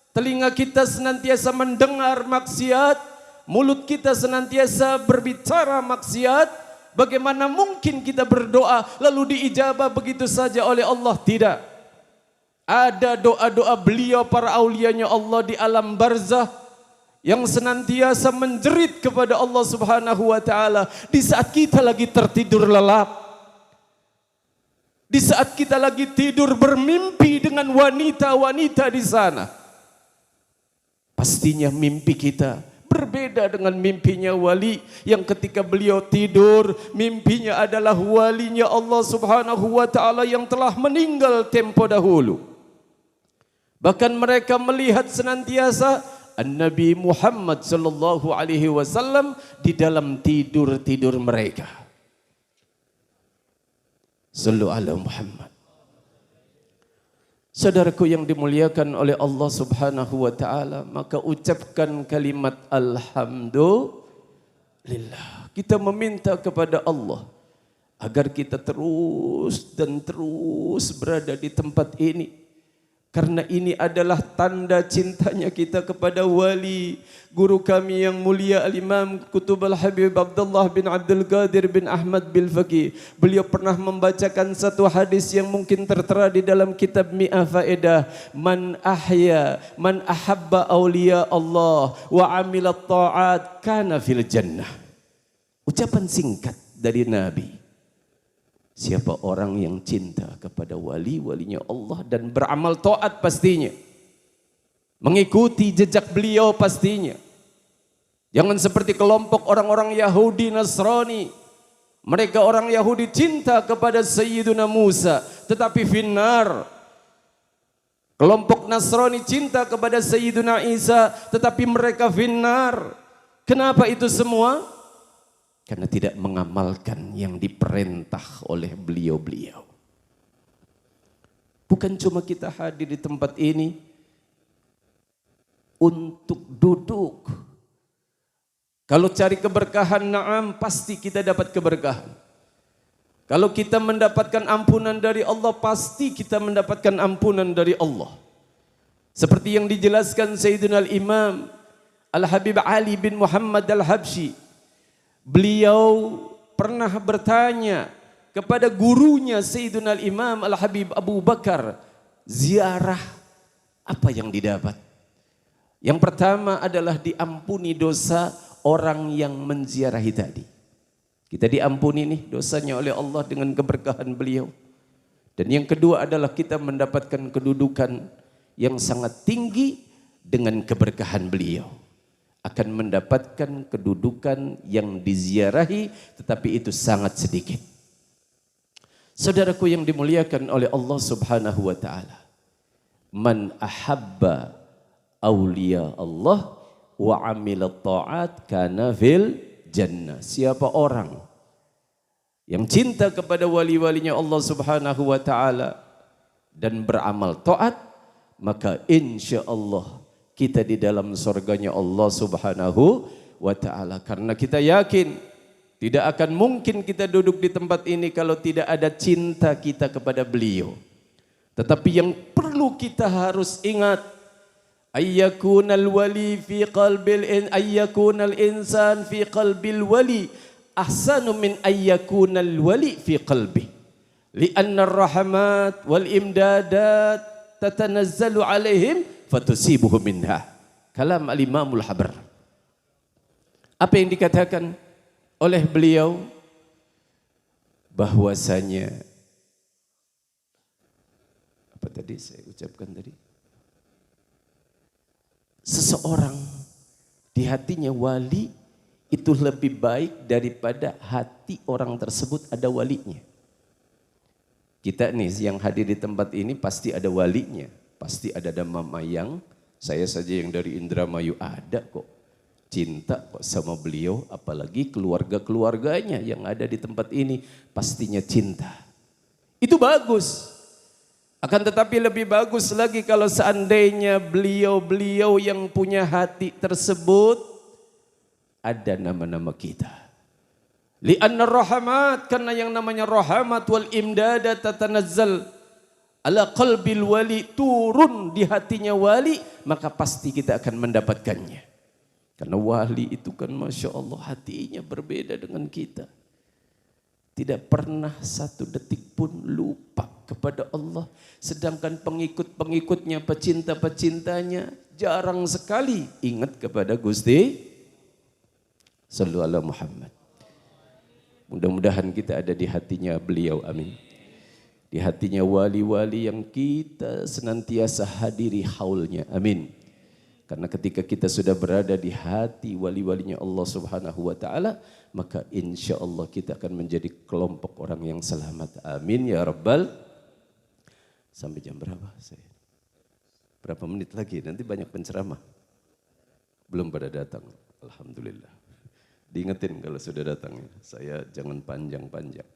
telinga kita senantiasa mendengar maksiat, mulut kita senantiasa berbicara maksiat. Bagaimana mungkin kita berdoa lalu diijabah begitu saja oleh Allah? Tidak. Ada doa-doa beliau para aulianya Allah di alam barzah yang senantiasa menjerit kepada Allah Subhanahu wa taala di saat kita lagi tertidur lelap. Di saat kita lagi tidur bermimpi dengan wanita-wanita di sana. Pastinya mimpi kita berbeda dengan mimpinya wali yang ketika beliau tidur mimpinya adalah walinya Allah Subhanahu wa taala yang telah meninggal tempo dahulu. Bahkan mereka melihat senantiasa Nabi Muhammad sallallahu alaihi wasallam di dalam tidur-tidur mereka. Sallu ala Muhammad. Saudaraku yang dimuliakan oleh Allah Subhanahu wa taala, maka ucapkan kalimat alhamdulillah. Kita meminta kepada Allah agar kita terus dan terus berada di tempat ini. Karena ini adalah tanda cintanya kita kepada wali guru kami yang mulia Al-Imam Qutb Al-Habib Abdullah bin Abdul Qadir bin Ahmad bil Faqih. Beliau pernah membacakan satu hadis yang mungkin tertera di dalam kitab Mi'ah Faedah. Man ahya man ahabba awliya Allah wa amila ta'at kana fil jannah. Ucapan singkat dari Nabi. Siapa orang yang cinta kepada wali-walinya Allah dan beramal taat pastinya. Mengikuti jejak beliau pastinya. Jangan seperti kelompok orang-orang Yahudi Nasrani. Mereka orang Yahudi cinta kepada Sayyiduna Musa tetapi finnar. Kelompok Nasrani cinta kepada Sayyiduna Isa tetapi mereka finnar. Kenapa itu semua? Karena tidak mengamalkan yang diperintah oleh beliau-beliau. Bukan cuma kita hadir di tempat ini untuk duduk. Kalau cari keberkahan, na'am, pasti kita dapat keberkahan. Kalau kita mendapatkan ampunan dari Allah, pasti kita mendapatkan ampunan dari Allah. Seperti yang dijelaskan Sayyidina Al-Imam Al-Habib Ali bin Muhammad Al-Habsyi. Beliau pernah bertanya kepada gurunya Sayyidina Al-Imam Al-Habib Abu Bakar, ziarah apa yang didapat? Yang pertama adalah diampuni dosa orang yang menziarahi tadi. Kita diampuni nih dosanya oleh Allah dengan keberkahan beliau. Dan yang kedua adalah kita mendapatkan kedudukan yang sangat tinggi dengan keberkahan beliau. Akan mendapatkan kedudukan yang diziarahi tetapi itu sangat sedikit. Saudaraku yang dimuliakan oleh Allah Subhanahu wa taala. Man ahabba awliya Allah wa amila ta'at kana fil jannah. Siapa orang yang cinta kepada wali-walinya Allah Subhanahu wa taala dan beramal taat, maka insyaallah kita di dalam surganya Allah Subhanahu wa taala. Karena kita yakin tidak akan mungkin kita duduk di tempat ini kalau tidak ada cinta kita kepada beliau. Tetapi yang perlu kita harus ingat, ayyakunal wali fi qalbil ayyakunal insan fi qalbil wali ahsanu min ayyakunal wali fi qalbi. Lianna ar-rahmat wal imdadat tatanazzalu alaihim fatusibuhu minha. Kalam al-Imamul Habr. Apa yang dikatakan oleh beliau? Bahwasanya apa tadi saya ucapkan tadi? Seseorang di hatinya wali itu lebih baik daripada hati orang tersebut ada walinya. Kita nih yang hadir di tempat ini pasti ada walinya, pasti ada Dhamma Mayang. Saya saja yang dari Indramayu ada kok. Cinta kok sama beliau, apalagi keluarga-keluarganya yang ada di tempat ini pastinya cinta. Itu bagus. Akan tetapi lebih bagus lagi kalau seandainya beliau-beliau yang punya hati tersebut ada nama-nama kita. Li'anna rahmat, karena yang namanya rahmat wal imdada tatanazzal ala qalbil wali, turun di hatinya wali, maka pasti kita akan mendapatkannya. Karena wali itu kan Masya Allah hatinya berbeda dengan kita. Tidak pernah satu detik pun lupa kepada Allah. Sedangkan pengikut-pengikutnya, pecinta-pecintanya jarang sekali ingat kepada Gusti Sallu ala Muhammad. Mudah-mudahan kita ada di hatinya beliau, amin. Di hatinya wali-wali yang kita senantiasa hadiri haulnya, amin. Karena ketika kita sudah berada di hati wali-walinya Allah Subhanahu wa ta'ala, maka insya Allah kita akan menjadi kelompok orang yang selamat, amin ya rabbal. Sampai jam berapa saya? Berapa menit lagi? Nanti banyak penceramah. Belum pada datang, alhamdulillah. Diingetin kalau sudah datang, saya jangan panjang-panjang.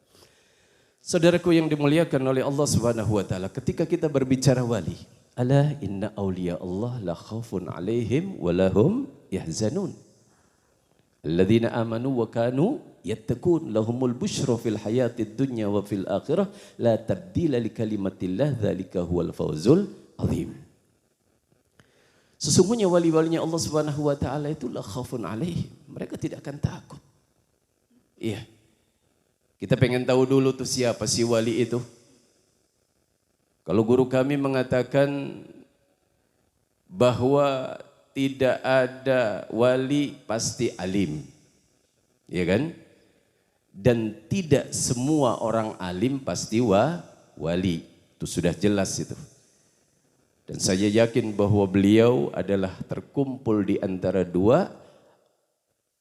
Saudaraku yang dimuliakan oleh Allah Subhanahu wa taala, ketika kita berbicara wali, ala inna awliya Allah la khaufun alaihim wa lahum yahzanun. Alladzina amanu wa kanu yattaqun lahumul busyra fil hayatid dunya wa fil akhirah la tabdila li kalimatillah dzalika huwal fawzul azim. Sesungguhnya wali-walinya Allah Subhanahu wa taala itu la khaufun alaihim. Mereka tidak akan takut. Iya. Kita pengen tahu dulu tuh siapa si wali itu. Kalau guru kami mengatakan bahwa tidak ada wali pasti alim. Iya kan? Dan tidak semua orang alim pasti wali. Itu sudah jelas itu. Dan saya yakin bahwa beliau adalah terkumpul di antara dua,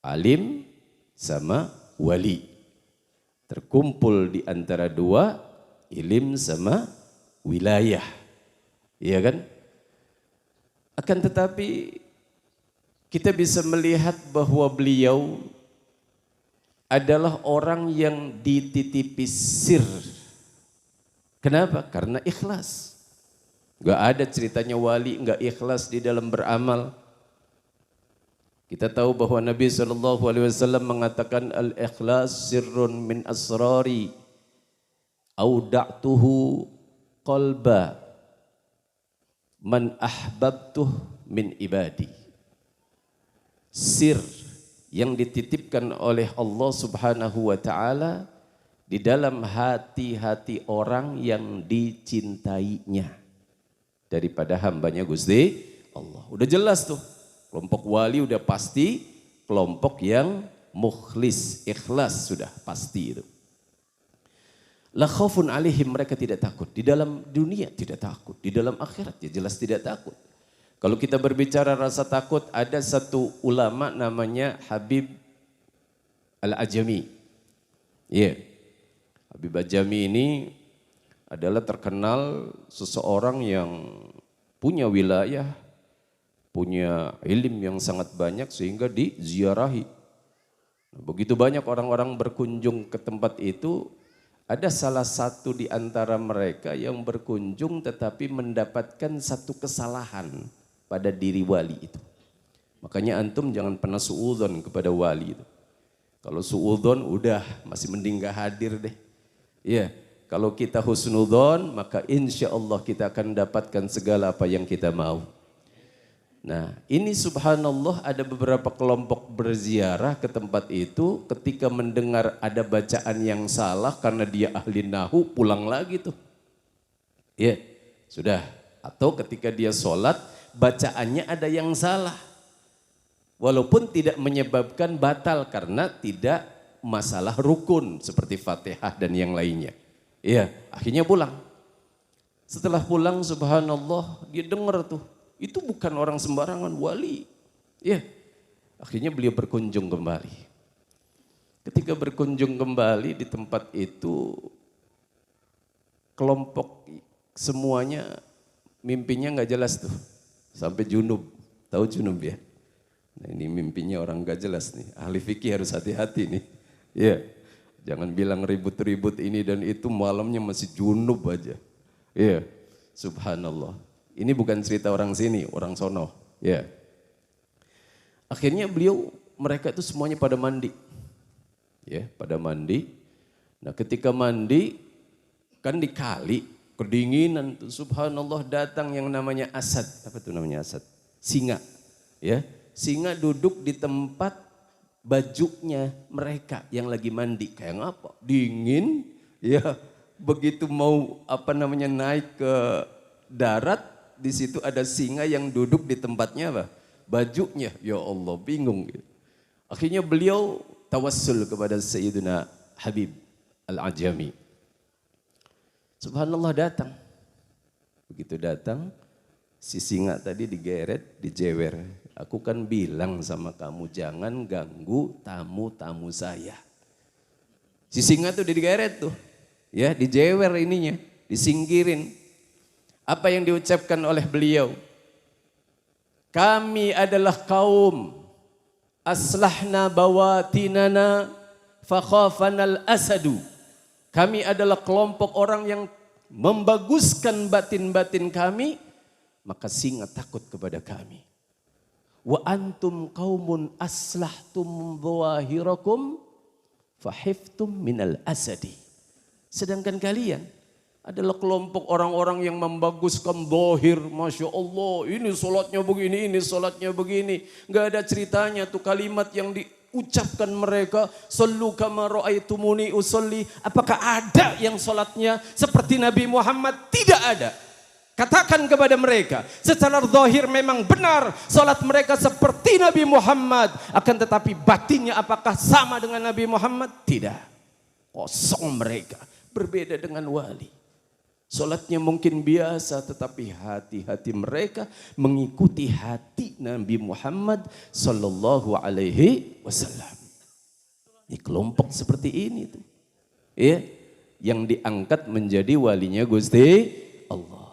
alim sama wali. Terkumpul di antara dua, ilim sama wilayah. Iya kan? Akan tetapi kita bisa melihat bahwa beliau adalah orang yang dititipi sir. Kenapa? Karena ikhlas. Gak ada ceritanya wali gak ikhlas di dalam beramal. Kita tahu bahwa Nabi SAW mengatakan al-ikhlas sirrun min asrari auda'tuhu qalba man ahbabtuh min ibadi. Sir yang dititipkan oleh Allah Subhanahu wa ta'ala di dalam hati-hati orang yang dicintainya daripada hambanya Gusti Allah. Udah jelas tuh, kelompok wali udah pasti kelompok yang mukhlis, ikhlas sudah pasti itu. La khaufun alaihim, mereka tidak takut. Di dalam dunia tidak takut, di dalam akhirat ya jelas tidak takut. Kalau kita berbicara rasa takut, ada satu ulama namanya Habib Al-Ajami. Iya. Habib Al-Ajami ini adalah terkenal seseorang yang punya wilayah, punya ilmu yang sangat banyak sehingga diziarahi. Nah, begitu banyak orang-orang berkunjung ke tempat itu, ada salah satu di antara mereka yang berkunjung tetapi mendapatkan satu kesalahan pada diri wali itu. Makanya antum jangan pernah suudzon kepada wali itu. Kalau suudzon udah masih mending gak hadir deh. Iya. Kalau kita husnudzon, maka insya Allah kita akan mendapatkan segala apa yang kita mau. Nah, ini subhanallah ada beberapa kelompok berziarah ke tempat itu, ketika mendengar ada bacaan yang salah karena dia ahli nahu, pulang lagi tuh. Ya, sudah. Atau ketika dia sholat, bacaannya ada yang salah. Walaupun tidak menyebabkan batal karena tidak masalah rukun seperti Fatihah dan yang lainnya. Iya, akhirnya pulang. Setelah pulang subhanallah dia dengar tuh, itu bukan orang sembarangan, wali. Iya, akhirnya beliau berkunjung kembali. Ketika berkunjung kembali di tempat itu, kelompok semuanya mimpinya nggak jelas tuh. Sampai junub. Tahu junub ya? Nah, ini mimpinya orang nggak jelas nih. Ahli fikih harus hati-hati nih. Ya, jangan bilang ribut-ribut ini dan itu, malamnya masih junub aja. Ya, subhanallah. Ini bukan cerita orang sini, orang sono. Ya. Akhirnya mereka itu semuanya pada mandi. Ya, pada mandi. Nah, ketika mandi kan di kali, kedinginan tuh, subhanallah, datang yang namanya asad. Apa tuh namanya asad? Singa. Ya, singa duduk di tempat bajunya mereka yang lagi mandi. Kayak ngapa? Dingin. Ya, begitu mau naik ke darat, di situ ada singa yang duduk di tempatnya apa? Bajunya. Ya Allah, bingung. Akhirnya beliau tawassul kepada Sayyidina Habib Al-Ajami. Subhanallah, datang. Begitu datang, si singa tadi digeret, dijewer. Aku kan bilang sama kamu jangan ganggu tamu-tamu saya. Si singa tuh digeret tuh. Ya, dijewer ininya, disingkirin. Apa yang diucapkan oleh beliau? Kami adalah kaum aslahna bawatinana fakhafanal asadu. Kami adalah kelompok orang yang membaguskan batin-batin kami, maka singa takut kepada kami. Wa antum qaumun aslahtum dhawahirakum fahiftum minal asadi. Sedangkan kalian adalah kelompok orang-orang yang membaguskan zahir. Masya Allah, ini sholatnya begini, ini sholatnya begini. Gak ada ceritanya tuh kalimat yang diucapkan mereka. Sallu kama ra'aitumuni usolli. Apakah ada yang sholatnya seperti Nabi Muhammad? Tidak ada. Katakan kepada mereka, secara zahir memang benar sholat mereka seperti Nabi Muhammad. Akan tetapi batinnya apakah sama dengan Nabi Muhammad? Tidak. Kosong mereka. Berbeda dengan wali. Sholatnya mungkin biasa, tetapi hati-hati mereka mengikuti hati Nabi Muhammad Sallallahu Alaihi Wasallam. Ini kelompok seperti ini tuh, ya, yang diangkat menjadi walinya Gusti Allah.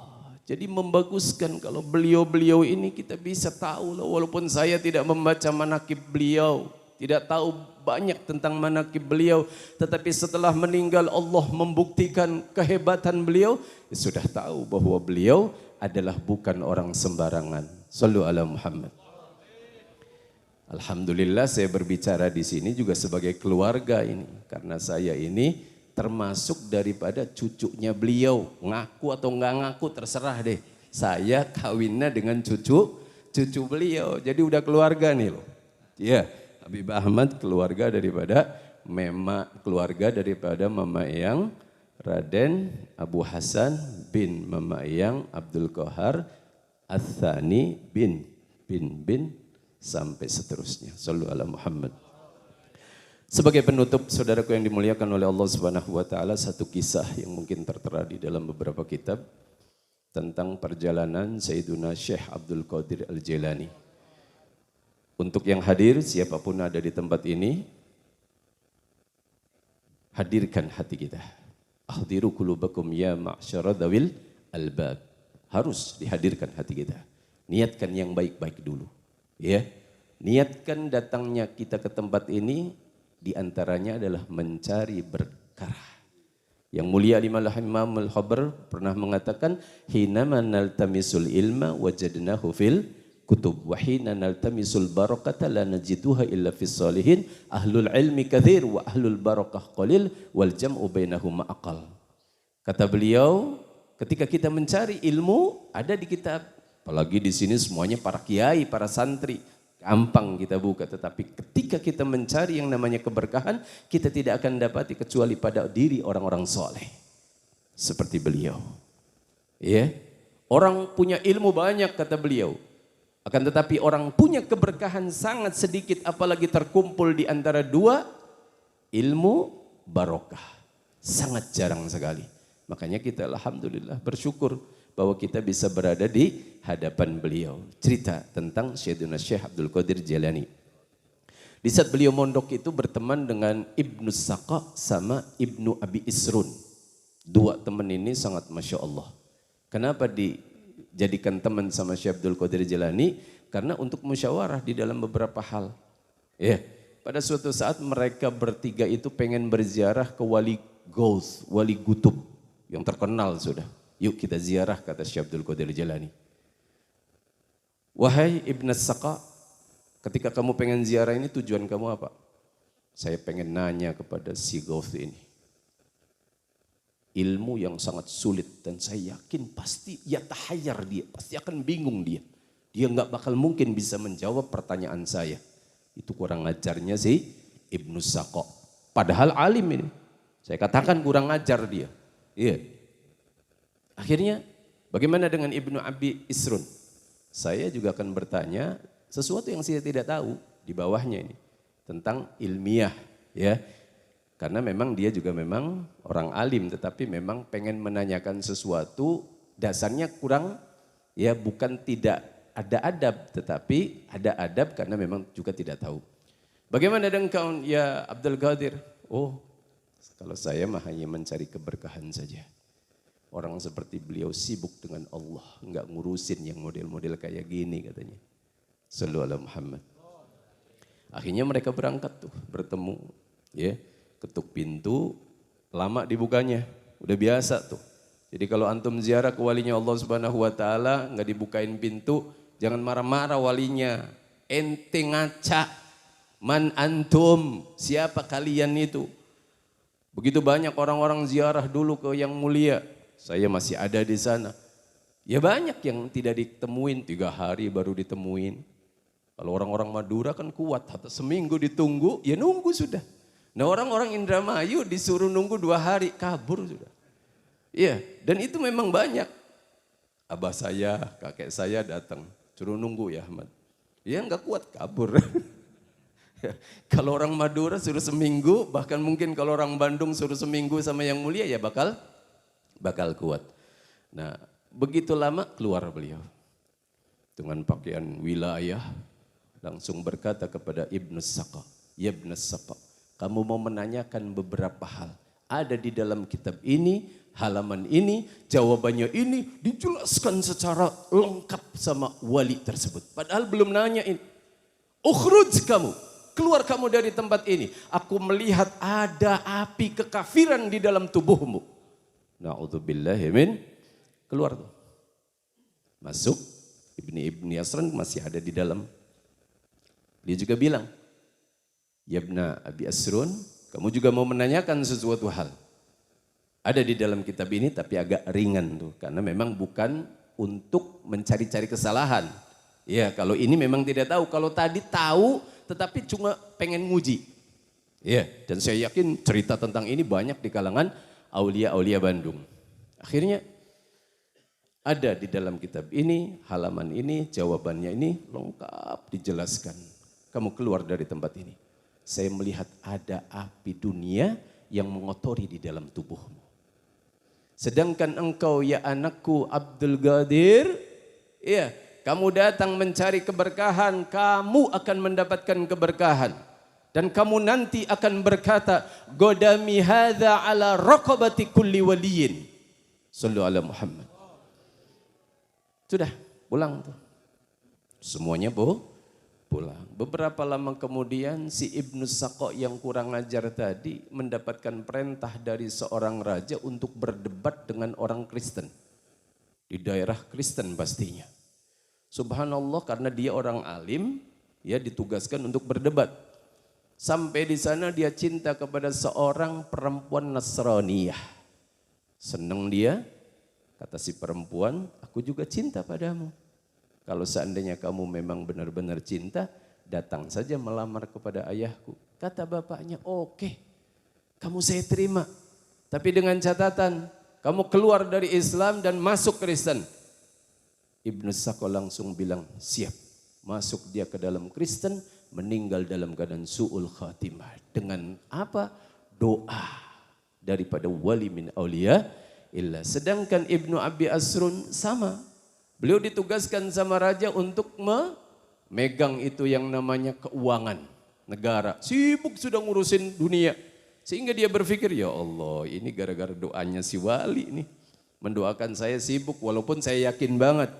Jadi membaguskan kalau beliau-beliau ini kita bisa tahu lah, walaupun saya tidak membaca manaqib beliau, tidak tahu banyak tentang manaqib beliau, tetapi setelah meninggal Allah membuktikan kehebatan beliau, ya sudah tahu bahwa beliau adalah bukan orang sembarangan. Sallu ala Muhammad. Alhamdulillah saya berbicara di sini juga sebagai keluarga ini, karena saya ini termasuk daripada cucunya beliau. Ngaku atau enggak ngaku terserah deh. Saya kawinnya dengan cucu beliau. Jadi udah keluarga nih loh. Iya. Habib Ahmad keluarga daripada Mama Eyang Raden Abu Hasan bin Mama Eyang Abdul Qahar Ats-Tsani bin sampai seterusnya. Sallu ala Muhammad. Sebagai penutup, saudaraku yang dimuliakan oleh Allah Subhanahu wa taala, satu kisah yang mungkin tertera di dalam beberapa kitab tentang perjalanan Sayyiduna Syekh Abdul Qadir Al-Jailani. Untuk yang hadir, siapapun ada di tempat ini, hadirkan hati kita. Ahdiru qulubakum ya ma'syara dzawil albab. Harus dihadirkan hati kita. Niatkan yang baik-baik dulu. Ya. Niatkan datangnya kita ke tempat ini, diantaranya adalah mencari berkah. Yang mulia Imam Al-Khabar pernah mengatakan, hinama naltamisul ilma wajadnahu fil kutub wa hina naltamisul barakata la najiduha illa fis salihin ahlul ilmi katsir wa ahlul barakah qalil wal jam'u bainahuma aqal. Kata beliau, ketika kita mencari ilmu ada di kitab, apalagi di sini semuanya para kiai, para santri, gampang kita buka, tetapi ketika kita mencari yang namanya keberkahan, kita tidak akan dapati kecuali pada diri orang-orang soleh seperti beliau. Ya, orang punya ilmu banyak kata beliau. Akan tetapi orang punya keberkahan sangat sedikit, apalagi terkumpul di antara dua, ilmu barokah. Sangat jarang sekali. Makanya kita alhamdulillah bersyukur bahwa kita bisa berada di hadapan beliau. Cerita tentang Sayyidina Syekh Abdul Qadir Jailani. Di saat beliau mondok itu berteman dengan Ibnu Saqa sama Ibnu Abi Isrun. Dua teman ini sangat Masya Allah. Kenapa dijadikan teman sama Syekh Abdul Qadir Jilani? Karena untuk musyawarah di dalam beberapa hal. Ya, pada suatu saat mereka bertiga itu pengen berziarah ke Wali Gauth, Wali Gutub yang terkenal sudah. Yuk kita ziarah, kata Syekh Abdul Qadir Jilani. Wahai Ibn Saqa, ketika kamu pengen ziarah ini tujuan kamu apa? Saya pengen nanya kepada si Gauth ini. Ilmu yang sangat sulit dan saya yakin pasti ya tahayar dia, pasti akan bingung dia. Dia nggak bakal mungkin bisa menjawab pertanyaan saya. Itu kurang ajarnya sih Ibnu Saqa. Padahal alim ini. Saya katakan kurang ajar dia. Iya. Akhirnya bagaimana dengan Ibnu Abi Isrun? Saya juga akan bertanya sesuatu yang saya tidak tahu di bawahnya ini. Tentang ilmiah ya. Karena memang dia juga memang orang alim tetapi memang pengen menanyakan sesuatu dasarnya kurang ya bukan tidak ada adab tetapi ada adab karena memang juga tidak tahu. Bagaimana dengan kau ya Abdul Qadir? Oh kalau saya mah hanya mencari keberkahan saja. Orang seperti beliau sibuk dengan Allah, enggak ngurusin yang model-model kayak gini katanya. Sallallahu alaihi Muhammad. Akhirnya mereka berangkat tuh bertemu ya. Ketuk pintu, lama dibukanya, udah biasa tuh. Jadi kalau antum ziarah ke walinya Allah Subhanahu wa taala, enggak dibukain pintu, jangan marah-marah walinya. Ente ngaca, man antum, siapa kalian itu? Begitu banyak orang-orang ziarah dulu ke yang mulia, saya masih ada di sana. Ya banyak yang tidak ditemuin, 3 hari baru ditemuin. Kalau orang-orang Madura kan kuat, seminggu ditunggu, ya nunggu sudah. Nah orang-orang Indramayu disuruh nunggu 2 hari, kabur sudah. Iya, dan itu memang banyak. Abah saya, kakek saya datang, suruh nunggu ya Ahmad. Ya enggak kuat, kabur. Kalau orang Madura suruh seminggu, bahkan mungkin kalau orang Bandung suruh seminggu sama yang mulia ya bakal kuat. Nah begitu lama keluar beliau. Dengan pakaian wilayah, langsung berkata kepada Ibnu Saqa, ya Ibnu Saqa. Kamu mau menanyakan beberapa hal. Ada di dalam kitab ini, halaman ini, jawabannya ini dijelaskan secara lengkap sama wali tersebut. Padahal belum nanyain. Ukhruj kamu, keluar kamu dari tempat ini. Aku melihat ada api kekafiran di dalam tubuhmu. Na'udzubillahi min. Keluar tuh. Masuk, Ibni Asran masih ada di dalam. Dia juga bilang, ya Ibna Abi Asrun, kamu juga mau menanyakan sesuatu hal. Ada di dalam kitab ini tapi agak ringan tuh. Karena memang bukan untuk mencari-cari kesalahan. Ya kalau ini memang tidak tahu. Kalau tadi tahu tetapi cuma pengen nguji. Ya dan saya yakin cerita tentang ini banyak di kalangan aulia-aulia Bandung. Akhirnya ada di dalam kitab ini, halaman ini, jawabannya ini lengkap dijelaskan. Kamu keluar dari tempat ini. Saya melihat ada api dunia yang mengotori di dalam tubuhmu. Sedangkan engkau ya anakku Abdul Qadir, ya kamu datang mencari keberkahan, kamu akan mendapatkan keberkahan. Dan kamu nanti akan berkata, Godami hadha ala raqabati kulli waliyin. Sallu ala Muhammad. Sudah, pulang tuh. Semuanya pulang. Beberapa lama kemudian si Ibnu Saqa yang kurang ajar tadi mendapatkan perintah dari seorang raja untuk berdebat dengan orang Kristen. Di daerah Kristen pastinya. Subhanallah karena dia orang alim, ya ditugaskan untuk berdebat. Sampai di sana dia cinta kepada seorang perempuan Nasraniyah. Senang dia, kata si perempuan, aku juga cinta padamu. Kalau seandainya kamu memang benar-benar cinta, datang saja melamar kepada ayahku. Kata bapaknya, oke, kamu saya terima. Tapi dengan catatan, kamu keluar dari Islam dan masuk Kristen. Ibnu Saqa langsung bilang, siap. Masuk dia ke dalam Kristen, meninggal dalam keadaan su'ul khatimah. Dengan apa? Doa daripada wali min aulia illa. Sedangkan Ibnu Abi Asrun sama. Beliau ditugaskan sama raja untuk memegang itu yang namanya keuangan negara. Sibuk sudah ngurusin dunia. Sehingga dia berpikir, ya Allah ini gara-gara doanya si wali nih. Mendoakan saya sibuk, walaupun saya yakin banget.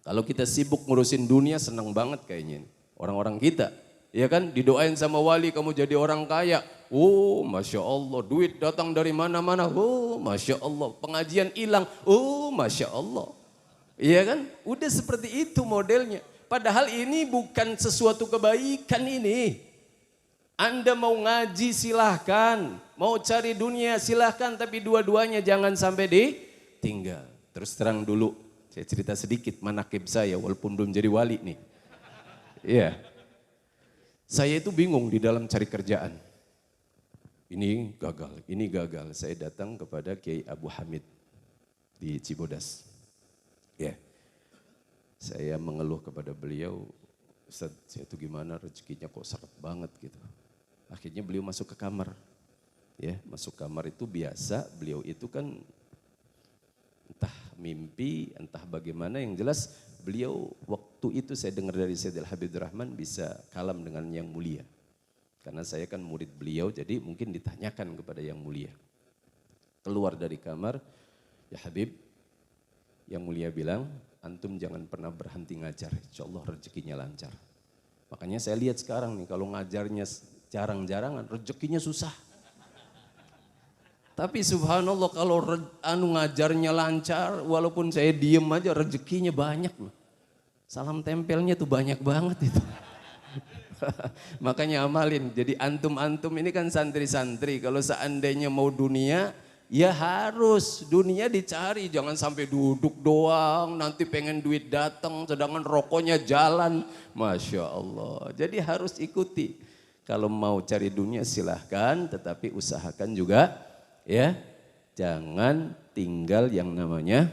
Kalau kita sibuk ngurusin dunia senang banget kayaknya. Orang-orang kita, ya kan didoain sama wali kamu jadi orang kaya. Oh Masya Allah, duit datang dari mana-mana. Oh Masya Allah, pengajian hilang. Oh Masya Allah. Iya kan, udah seperti itu modelnya. Padahal ini bukan sesuatu kebaikan ini. Anda mau ngaji silahkan, mau cari dunia silahkan, tapi dua-duanya jangan sampai ditinggal. Terus terang dulu, saya cerita sedikit manakib saya walaupun belum jadi wali nih. Iya, saya itu bingung di dalam cari kerjaan. Ini gagal. Saya datang kepada Kiai Abu Hamid di Cibodas. Ya, saya mengeluh kepada beliau, Ustaz, saya itu gimana rezekinya kok seret banget gitu. Akhirnya beliau masuk ke kamar. Ya, masuk kamar itu biasa, beliau itu kan entah mimpi, entah bagaimana, yang jelas beliau waktu itu saya dengar dari Sayyidil Habibur Rahman bisa kalam dengan yang mulia. Karena saya kan murid beliau, jadi mungkin ditanyakan kepada yang mulia. Keluar dari kamar, ya Habib, yang mulia bilang, antum jangan pernah berhenti ngajar, insya Allah rezekinya lancar. Makanya saya lihat sekarang nih, kalau ngajarnya jarang-jarangan, rezekinya susah. Tapi subhanallah kalau ngajarnya lancar, walaupun saya diem aja rezekinya banyak. Salam tempelnya tuh banyak banget itu. Makanya amalin, jadi antum-antum ini kan santri-santri, kalau seandainya mau dunia, ya harus dunia dicari, jangan sampai duduk doang, nanti pengen duit datang, sedangkan rokoknya jalan. Masya Allah, jadi harus ikuti. Kalau mau cari dunia silahkan, tetapi usahakan juga ya, jangan tinggal yang namanya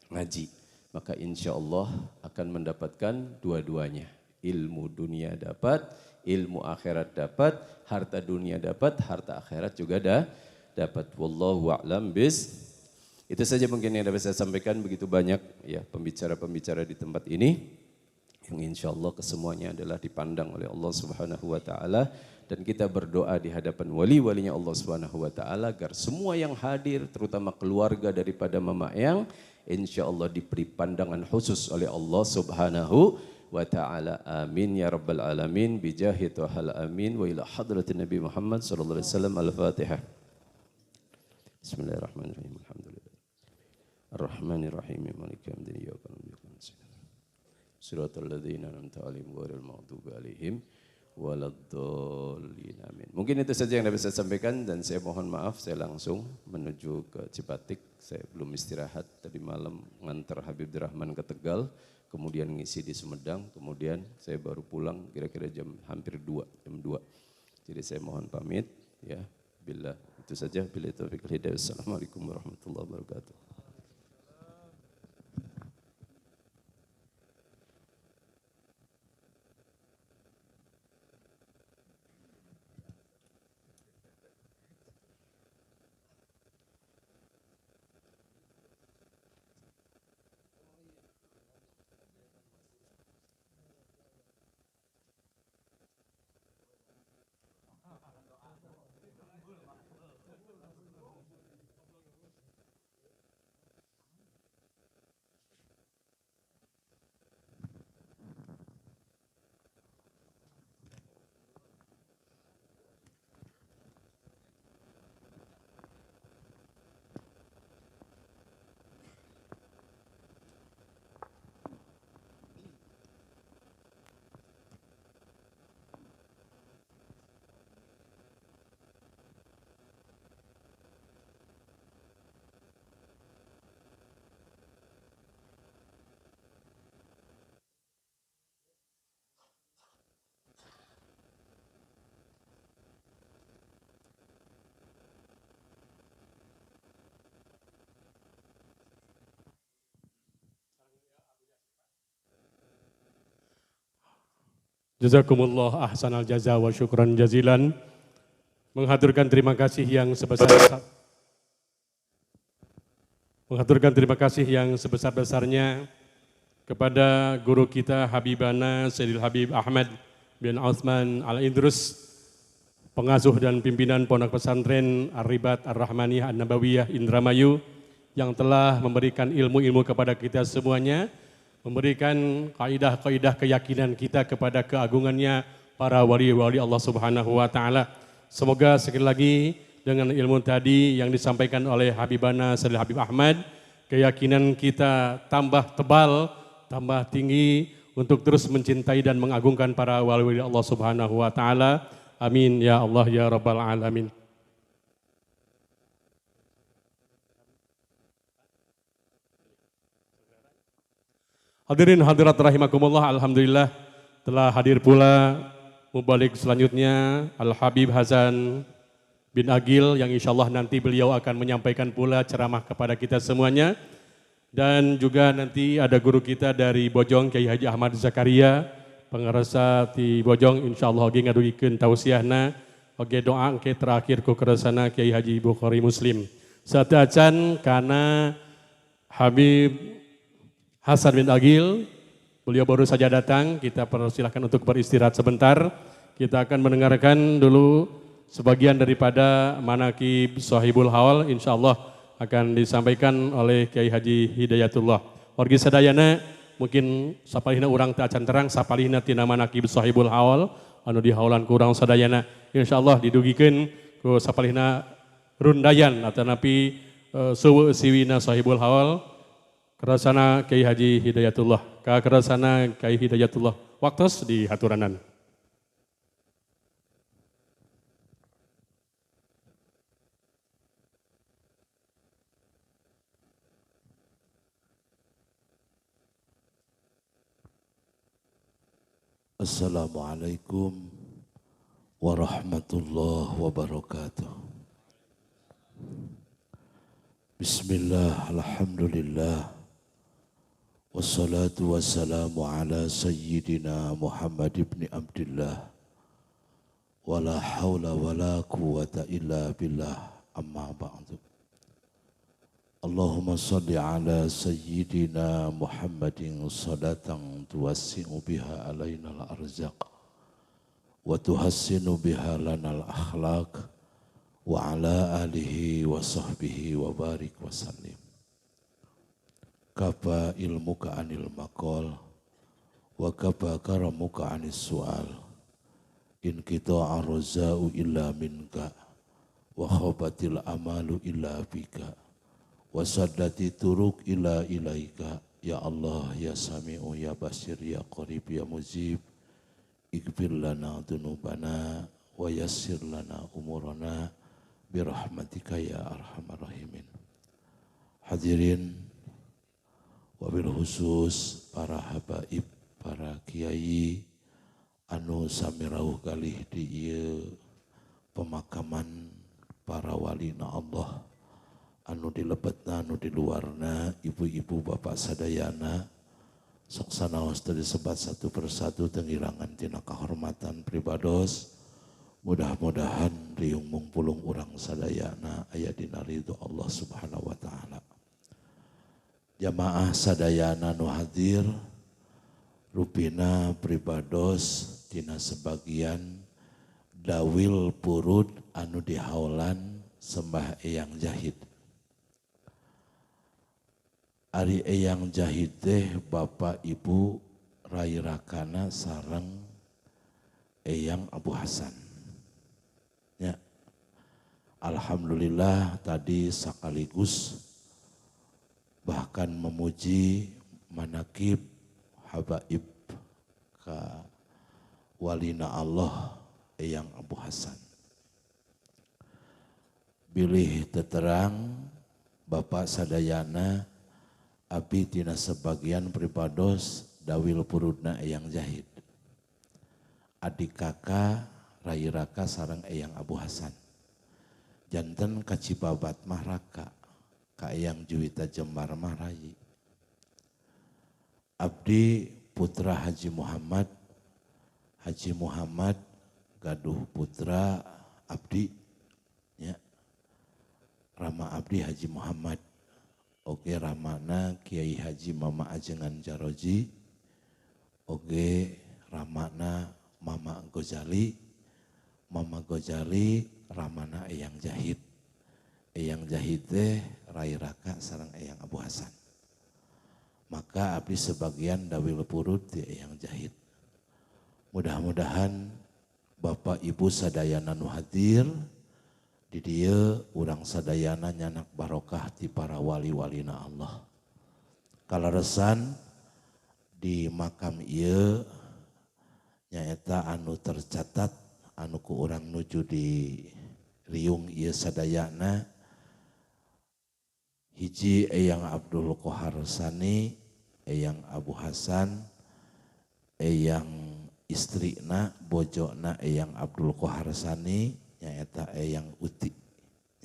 ngaji. Maka insya Allah akan mendapatkan dua-duanya. Ilmu dunia dapat, ilmu akhirat dapat, harta dunia dapat, harta akhirat juga dapat. Wallahu a'lam bis. Itu saja mungkin yang dapat saya sampaikan, begitu banyak ya pembicara-pembicara di tempat ini. Yang insya Allah kesemuanya adalah dipandang oleh Allah Subhanahu wa Ta'ala, dan kita berdoa di hadapan wali-walinya Allah Subhanahu wa Ta'ala agar semua yang hadir, terutama keluarga daripada Mama Eyang, insya Allah diberi pandangan khusus oleh Allah Subhanahu wa Ta'ala. Amin ya Rabbal Alamin, bijahi Tuhal Amin, wa ila hadratin Nabi Muhammad sallallahu alaihi wasallam. Al-Fatihah. Bismillahirrahmanirrahim. Alhamdulillah. Ar-Rahmanirrahim. Maliki yaumiddin. Iyyaka na'budu wa iyyaka nasta'in. Siratal ladzina an'amta 'alaihim ghairil maghdubi 'alaihim waladdallin. Amin. Mungkin itu saja yang dapat saya sampaikan, dan saya mohon maaf saya langsung menuju ke Cipatik. Saya belum istirahat tadi malam, ngantar Habibur Rahman ke Tegal, kemudian ngisi di Sumedang, kemudian saya baru pulang kira-kira hampir 2. Jadi saya mohon pamit ya. Bila itu saja, bila taufiq wal hidayah. Assalamualaikum warahmatullahi wabarakatuh. Jazakumullah ahsanal jaza wa syukran jazilan. Mengaturkan terima kasih yang sebesar-besarnya kepada guru kita Habibana Sayyidil Habib Ahmad bin Utsman Al-Idrus pengasuh dan pimpinan Pondok Pesantren Ar-Ribat Ar-Rahmaniyah An-Nabawiyah Indramayu yang telah memberikan ilmu-ilmu kepada kita semuanya, memberikan kaidah-kaidah keyakinan kita kepada keagungannya para wali-wali Allah Subhanahu wa taala. Semoga sekali lagi dengan ilmu tadi yang disampaikan oleh Habibana Sayyid Habib Ahmad, keyakinan kita tambah tebal, tambah tinggi untuk terus mencintai dan mengagungkan para wali-wali Allah Subhanahu wa taala. Amin ya Allah ya rabbal alamin. Hadirin hadirat rahimakumullah, alhamdulillah telah hadir pula mubalik selanjutnya Al Habib Hasan bin Agil yang insya Allah nanti beliau akan menyampaikan pula ceramah kepada kita semuanya. Dan juga nanti ada guru kita dari Bojong, Kiai Haji Ahmad Zakaria, pengerasa di Bojong, insya Allah oge ngadugikeun tausiahna, oge doa ke terakhir ku keresana Kiai Haji Bukhari Muslim. Sadacan karena Habib Hasan bin Agil, beliau baru saja datang, kita persilahkan untuk beristirahat sebentar. Kita akan mendengarkan dulu sebagian daripada manaqib Sahibul Haul, insya Allah akan disampaikan oleh Kiai Haji Hidayatullah. Wargi sadayana mungkin sapalihna urang teu acan terang, sapalihna tina manaqib Sahibul Haul anu dihaulan ku urang sadayana. Insyaallah didugikeun ku sapalihna rundayan atanapi suweu siwina Sahibul Haul kerasana Kiai Haji Hidayatullah. Ka kerasana Kiai Hidayatullah. Waktos di haturanan. Assalamualaikum warahmatullahi wabarakatuh. Bismillah, alhamdulillah, wassalatu wassalamu ala sayyidina Muhammad ibn Abdillah, wala hawla wala quwata illa billah, amma ba'du. Allahumma salli ala sayyidina Muhammadin salatan tuwassi'u biha alaina al-arzaq wa tuhassinu biha lana al-akhlaq wa ala alihi wa sahbihi wa barik wa sallim. Kafa ilmuka anil maqal wa kafa karamuka anis su'al in kita aruza'u illa minka wa khabatil amalu illa bika wasaddati turuk ila ilaika ya Allah ya Sami'u ya Basir ya Qarib ya Mujib ighfir lana dunubana wa yassir lana umurana birahmatika ya arhamar rahimin. Hadirin wabil khusus para habaib, para kiai anu sami rawuh kalih di ieu pemakaman para walina Allah anu di lebetna, anu di luarna, ibu-ibu bapak sadayana, sok sanaos teu disebat satu persatu tenggilangan tina kahormatan pribados. Mudah-mudahan riung mungpulung urang sadayana aya dina ridho Allah Subhanahu wa taala. Jamaah sadayana nu hadir rupina pribados tina sebagian dawil purud anu dihaulan Sembah Eyang Jahid. Ari Eyang Jahid teh Bapak Ibu Rai Rakana sareng Eyang Abu Hasan. Ya. Alhamdulillah tadi sekaligus bahkan memuji manaqib habaib ka walina Allah Eyang Abu Hasan. Bilih teterang Bapak sadayana abdi tina sebagian pripados dawil purudna Eyang Jahid. Adik kakak Rai Raka sareng Eyang Abu Hasan. Janten ka Cibabat mah Raka, ka Eyang Juwita Jembar mah Rai. Abdi putra Haji Muhammad gaduh putra abdi ya. Rama abdi Haji Muhammad. Oge ramana Kiai Haji Mama Ajengan Jaroji, oge ramana Mama Gozali, Mama Gojali ramana Eyang Jahid. Eyang Jahid teh Rai Raka sareng Eyang Abu Hasan. Maka abdi sebagian dawil purut di Eyang Jahid. Mudah-mudahan Bapak Ibu sadayana nu hadir di dieu urang sadayana nyanak barokah ti para wali-walina Allah. Kalaresan di makam ieu nyaeta anu tercatat anu ku urang nuju di riung ieu sadayana hiji Eyang Abdul Qohar Sani, Eyang Abu Hasan, Eyang istrina bojona Eyang Abdul Qohar Sani nyaeta Eyang Uti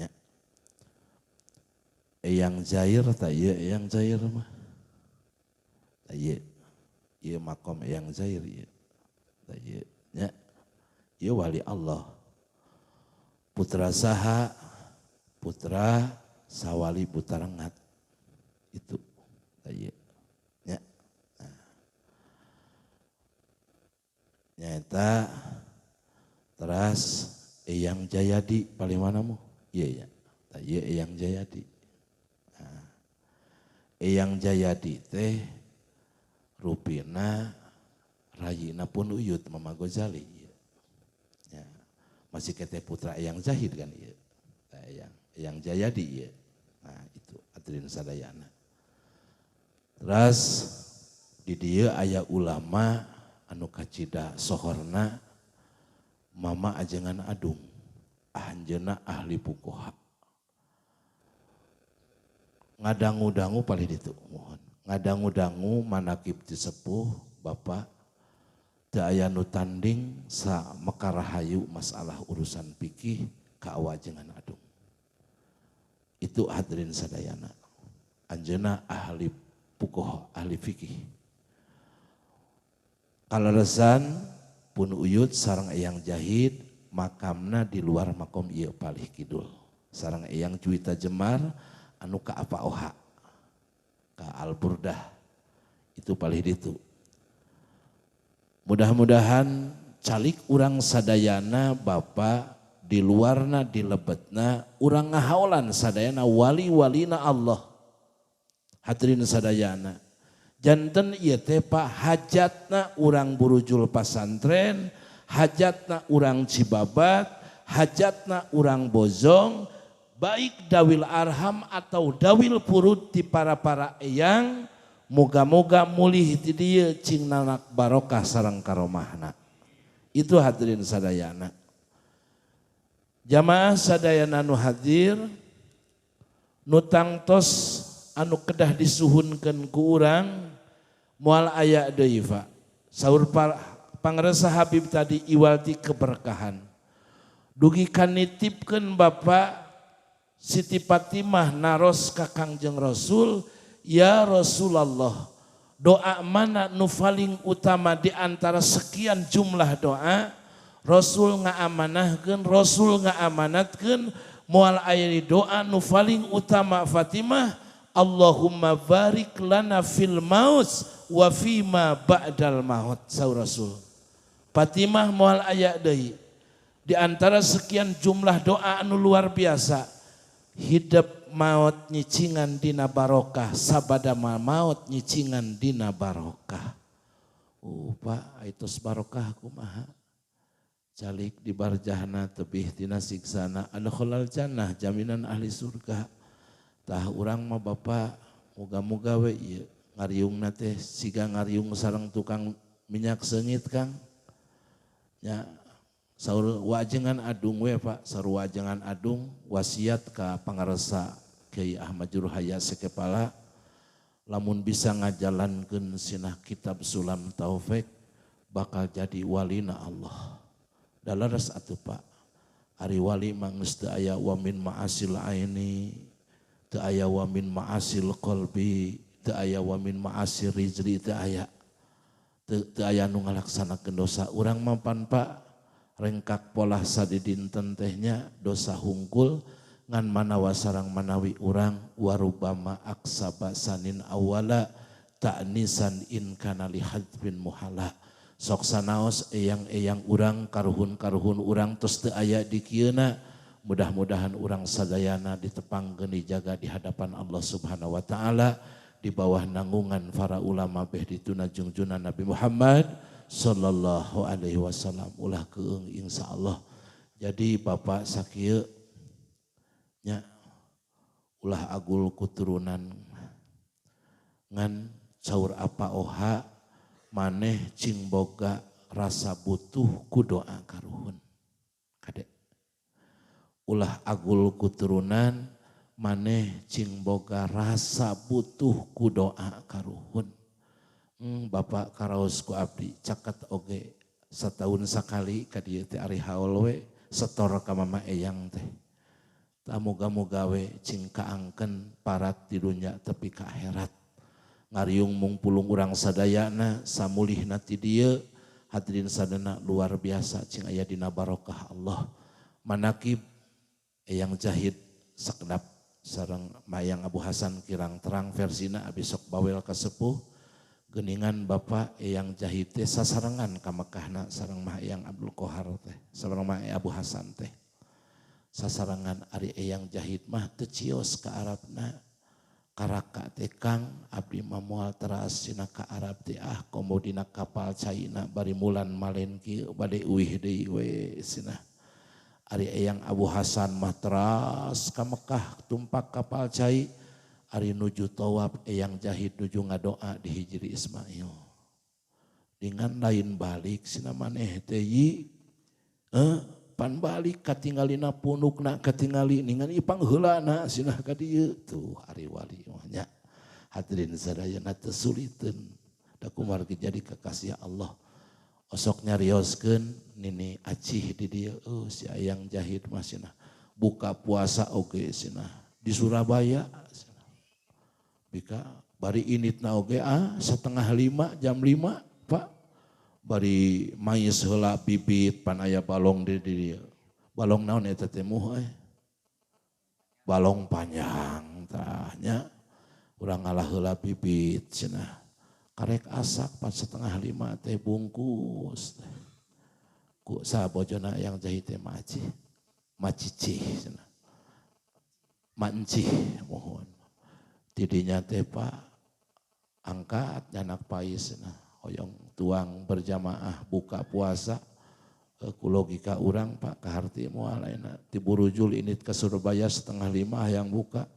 nya. Eyang Jair ta ieu Eyang Jair mah ta ieu makom Eyang Jair ieu ta ieu nya. Ieu wali Allah putra saha putra sawali Butarengat itu ta ieu nya. Nyata teras Eyang Jayadi paling manamu? Iya ya, iya Eyang Jayadi. Nah, Eyang Jayadi teh rupina rayina pun uyut Mama Gojali. Ya. Masih kete putra Eyang Zahid kan iya. Nah, Eyang Jayadi iya. Nah itu hadirin sadayana. Teras di dia aya ulama anu kacida sohorna Mama Ajengan Adung, anjeunna ahli pukoha. Ngadangu-dangu paling ditu mohon. Ngadangu-dangu manakib ti sepuh Bapak teu aya nu tanding sa mekarahayu masalah urusan fikih ka Ajengan Adung. Itu hadirin sadayana. Anjeunna ahli pukoha, ahli fikih. Kalaresan pun uyut sareng Eyang Jahid makamna di luar makom ieu palih kidul. Sareng Eyang Juwita Jemar anu ka apa oha ka Al-Burdah itu palih ditu. Mudah-mudahan calik urang sadayana Bapa di luarna di lebetna urang ngahaolan sadayana wali-walina Allah. Hadirin sadayana. Janten ieu teh Pak hajatna urang burujul pasantren, hajatna urang Cibabat, hajatna urang Bojong, baik dawil arham atau dawil purut di para eyang, moga-moga mulih ti dieu cing nanak barokah sareng karomahna. Itu hadirin sadayana. Jamaah sadayana nu hadir, nu tangtos anu kedah disuhunkeun ku urang moal aya deui Pak. Saur pangresa Habib tadi iwalti keberkahan. Dugi kanitipkeun Bapak Siti Fatimah naros ka Kangjeng Rasul, ya Rasulullah, doa mana nu paling utama di antara sekian jumlah doa Rasul ngaamanahkeun, Rasul ngaamanatkeun moal aya doa nu paling utama Fatimah, Allahumma barik lana fil maut wa fima ba'dal maut. Saur Rasul. Fatimah moal aya deui. Di antara sekian jumlah doa anu luar biasa. Hidup maut nyicingan dina barokah, sabada maut nyicingan dina barokah. Pak, aitos barokah kumaha. Calik di barjahna tebih tina siksana adkhulal jannah, jaminan ahli surga. Tah urang mah Bapak moga-moga we ieu ngariungna teh siga ngariung sareng tukang minyak seungit Kang. Ya saur Wajengan Adung we Pak, saur Wajengan Adung wasiat ka pangaresa Kiai Ahmad Juruhaya sakepala lamun bisa ngajalankeun sinah kitab Sulam Taufik bakal jadi walina Allah. Dalaras atuh Pak. Ari wali mah geus teu aya wa min ma'asil aini, teu aya wa min ma'asil qalbi, teu aya wa min ma'asir rizri, teu aya. Teu aya nu ngalaksanakeun dosa. Urang mampan Pak rengkak polah sadidinten tehnya dosa hungkul ngan manawa sareng manawi urang warubama aksaba sanin awala ta'nisan in kana li hadbin muhala. sok sanaos eyang-eyang urang karuhun-karuhun urang tos teu aya di kieuna. Mudah-mudahan urang sadayana ditepangkeun dijaga di hadapan Allah Subhanahu wa taala di bawah nanggungan para ulama beh dituna junjungan Nabi Muhammad sallallahu alaihi wasallam ulah keung insyaallah. Jadi Bapak sakieu nya ulah agul kuturunan ngan caur apa oha maneh cing boga rasa butuh ku doa karuhun. Kade ulah agul kuturunan maneh cing boga rasa butuh ku doa karuhun. Bapak karaos ku abdi caket oge setahun sakali ka dieu teh ari haul we setor ka mama eyang teh. Moga-moga we cing kaangkeun parat di dunya tepi ka akhirat. Ngariung mung pulung urang sadayana samulihna ti dieu hadirin sadana luar biasa cing aya dina barokah Allah. Manakib eyang Jahid sakedap sareng mayang Abu Hasan kirang terang versina abis sok bawel ka sepuh geuningan Bapak eyang Jahid teh sasarengan ka Mekahna sareng mah eyang Abdul Qohar teh sareng mah Abu Hasan teh sasarengan ari eyang Jahid mah teu cios ka Arabna karaka teh Kang abdi mah moal teras cina ka Arab teh komo dina kapal caina bari mulan malen kieu bade uih deui we cenah. Ari eyang Abu Hasan mah teras ka Mekah tumpak kapal cai. Ari nuju tawaf eyang Jahid nuju ngadoa di Hijri Ismail. Dengan lain balik sina maneh teh pan balik katinggalina punukna katingali ningan ipang heulana cenah ka dieu tuh ari wali nya. Hadirin sadayana teu suliteun da kumargi jadi kekasih Allah. Osok nyarioskeun nini acih di dieu si eyang Jahid mah cenah buka puasa oge cenah di Surabaya cenah. Bika bari initna oge 4:30 jam 5 Pak bari mais heula bibit pan aya balong di dieu. Balong naon eta teh muh balong panjang tah nya urang ngalah heula bibit cenah. Karek asak 4:30 teh bungkus teh. Ku sabojona yang Jahid teh macicih cenah. Mancih mohon. Tidinya teh Pak angkat anak pais cenah. Hoyong tuang berjamaah buka puasa. Ku logika urang Pak kaharti moal ayeuna ti burujul init ke Surabaya 4:30 yang buka.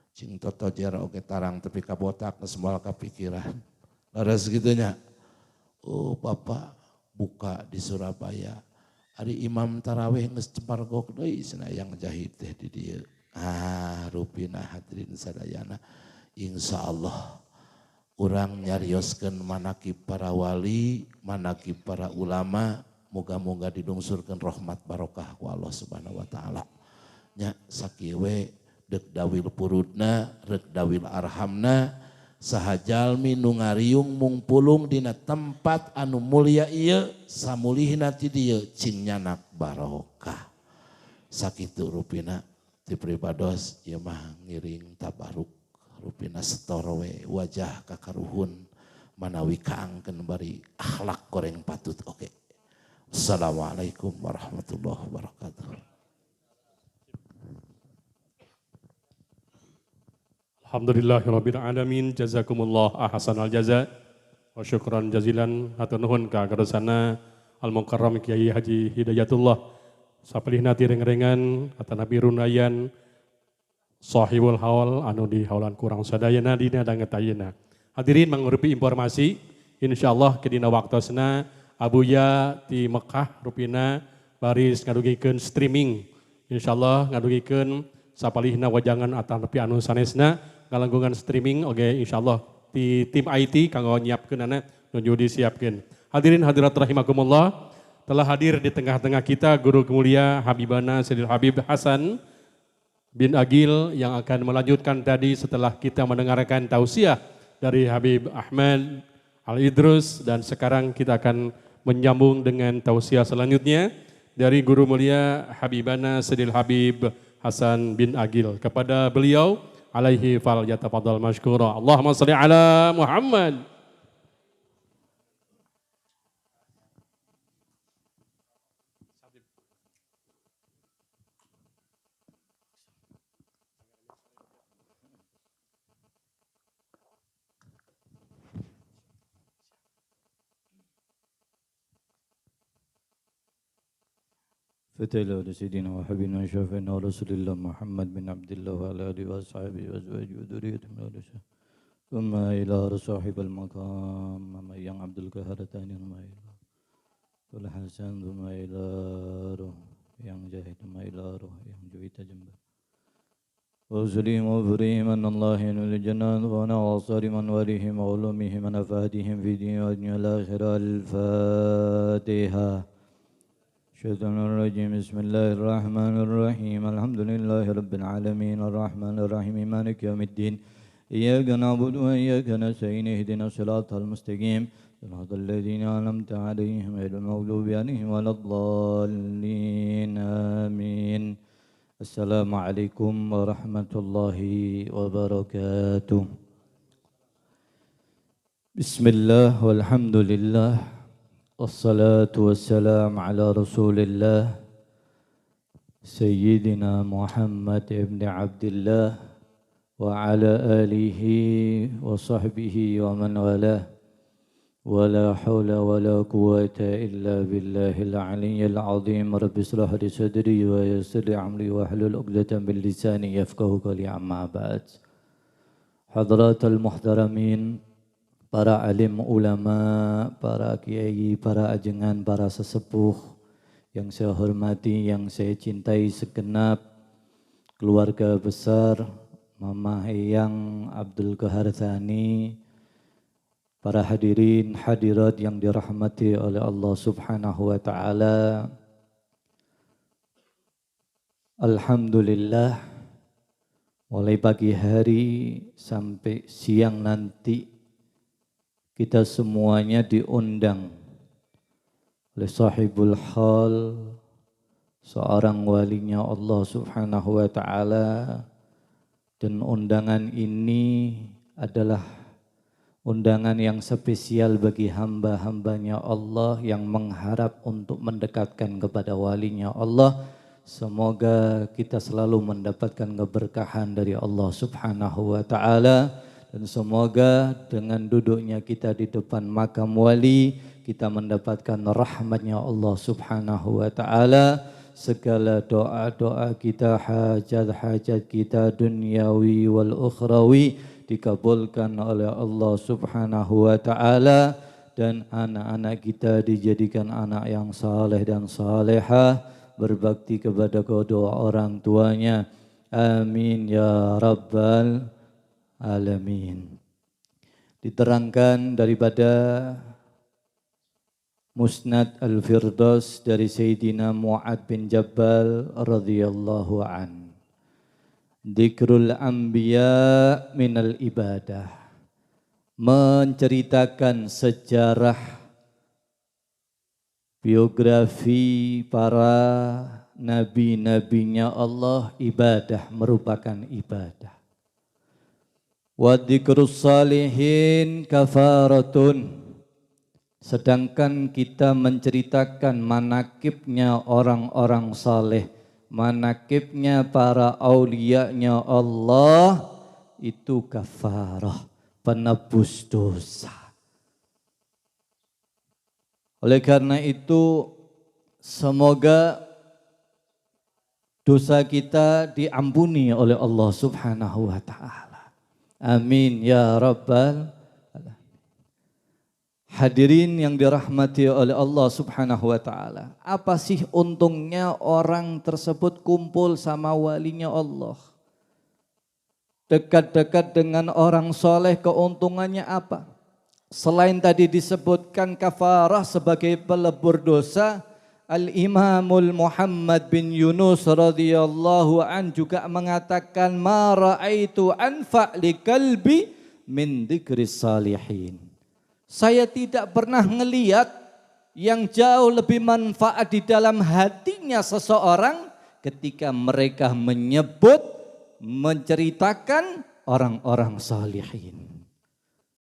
Cing toto jera oge tarang tepi ka botak geus moal kapikiran. Laras gitunya. Oh Bapak buka di Surabaya. Ari imam tarawih geus cepargok deui cenah yang Jahid teh di dieu. Rupina hadirin sadayana. Insyaallah urang nyarioskeun manakib para wali, manakib para ulama, moga-moga didungsurkeun rahmat barokah ku Allah Subhanahu wa taala. Nya sakieu we dek dawil purudna, rek dawil arhamna, sahajalmi nu ngariung mung pulung dina tempat anu mulia ieu, samulihna ti dieu cing nyanak barokah. Sakitu rupina ti pribados ieu mah ngiring tabaruk, rupina setor we wajah kakaruhun manawi kaangkeun bari akhlak goreng patut oke. Assalamualaikum warahmatullahi wabarakatuh. Alhamdulillahirabbil alamin, jazakumullah ahsanal jaza wa syukran jazilan hatur nuhun ka garesana Al Mukarram Kiai Haji Hidayatullah sapalihna ti reng-rengan kata Nabi Runayan sahibul haul anu di haulan kurang sadayana dina danget ayeuna. Hadirin mangrupi informasi insyaallah ke dina waktosna Abuya ti Mekah rupina baris ngadugikeun streaming insyaallah ngadugikeun sapalihna wajangan atau nepi anu sanesna ngalanggungan streaming oge insyaallah di tim IT kanggo nyiapkeunana nuju disiapkeun. Hadirin hadirat rahimakumullah, telah hadir di tengah-tengah kita guru mulia Habibana Sayyidil Habib Hasan bin Agil yang akan melanjutkan tadi setelah kita mendengarkan tausiah dari Habib Ahmad Al-Idrus, dan sekarang kita akan menyambung dengan tausiah selanjutnya dari guru mulia Habibana Sayyidil Habib Hasan bin Agil. Kepada beliau alaihi fal yatafadhal mashkura. Allahumma shalli ala Muhammad. فتلا سيدنا وحبيبنا وشافعنا ورسول الله محمد بن عبد الله وعلى آله وأصحابه وأزواجه وذريته من آله ثم إلى صاحب المقام yang Abdul Qahar Tani والحسن ثم إلى روح yang Jahid ثم إلى روح yang Juwita Jember وسليم وبريم أن الله ينول الجنة وأنا وصار من وليهم وعلومهم ونفادهم في دين والدنيا الآخرة الفاتحة الشيطان الرجيم بسم الله الرحمن الرحيم الحمد لله رب العالمين الرحمن الرحيم مالك يوم الدين إياك نعبد وإياك نستعين اهدنا الصراط المستقيم صراط الذين أنعمت عليهم غير المغضوب عليهم ولا الضالين آمين السلام عليكم ورحمة الله وبركاته بسم الله والحمد لله والصلاة والسلام على رسول الله سيدنا محمد بن عبد الله وعلى آله وصحبه ومن والاه ولا حول ولا قوة إلا بالله العلي العظيم رب اشرح لي صدري ويسر لي أمري واحلل عقدة من لساني يفقهوا قولي أما بعد حضرات المحترمين para alim ulama, para kiai, para ajengan, para sesepuh yang saya hormati, yang saya cintai segenap keluarga besar Mama Eyang Abdul Qahar Tani, para hadirin hadirat yang dirahmati oleh Allah Subhanahu wa taala. Alhamdulillah, mulai pagi hari sampai siang nanti kita semuanya diundang oleh sahibul hal, seorang walinya Allah Subhanahu wa taala, dan undangan ini adalah undangan yang spesial bagi hamba-hambanya Allah yang mengharap untuk mendekatkan kepada walinya Allah. Semoga kita selalu mendapatkan keberkahan dari Allah Subhanahu wa taala. Dan semoga dengan duduknya kita di depan makam wali, kita mendapatkan rahmatnya Allah Subhanahu wa ta'ala. Segala doa-doa kita, hajat-hajat kita duniawi wal ukhrawi dikabulkan oleh Allah Subhanahu wa ta'ala. Dan anak-anak kita dijadikan anak yang saleh dan salehah, berbakti kepada kedua orang tuanya. Amin ya rabbal alamin. Diterangkan daripada Musnad Al-Firdaus dari Sayyidina Mu'ad bin Jabal radhiyallahu an. Dzikrul anbiya minal ibadah. Menceritakan sejarah biografi para nabi-nabinya Allah, ibadah merupakan ibadah. Wa dzikrus salihin kafaratun. Sedangkan kita menceritakan manakibnya orang-orang saleh, manakibnya para aulianya Allah, itu kafarah, penebus dosa. Oleh karena itu, semoga dosa kita diampuni oleh Allah Subhanahu wa ta'ala. Amin ya rabbal alamin. Hadirin yang dirahmati oleh Allah Subhanahu wa ta'ala. Apa sih untungnya orang tersebut kumpul sama walinya Allah? Dekat-dekat dengan orang soleh, keuntungannya apa? Selain tadi disebutkan kafarah sebagai pelebur dosa, Al-Imamul Muhammad bin Yunus radhiyallahu an juga mengatakan ma ra'aitu anfa' li qalbi min dzikris salihin. Saya tidak pernah ngelihat yang jauh lebih manfaat di dalam hatinya seseorang ketika mereka menyebut, menceritakan orang-orang salihin.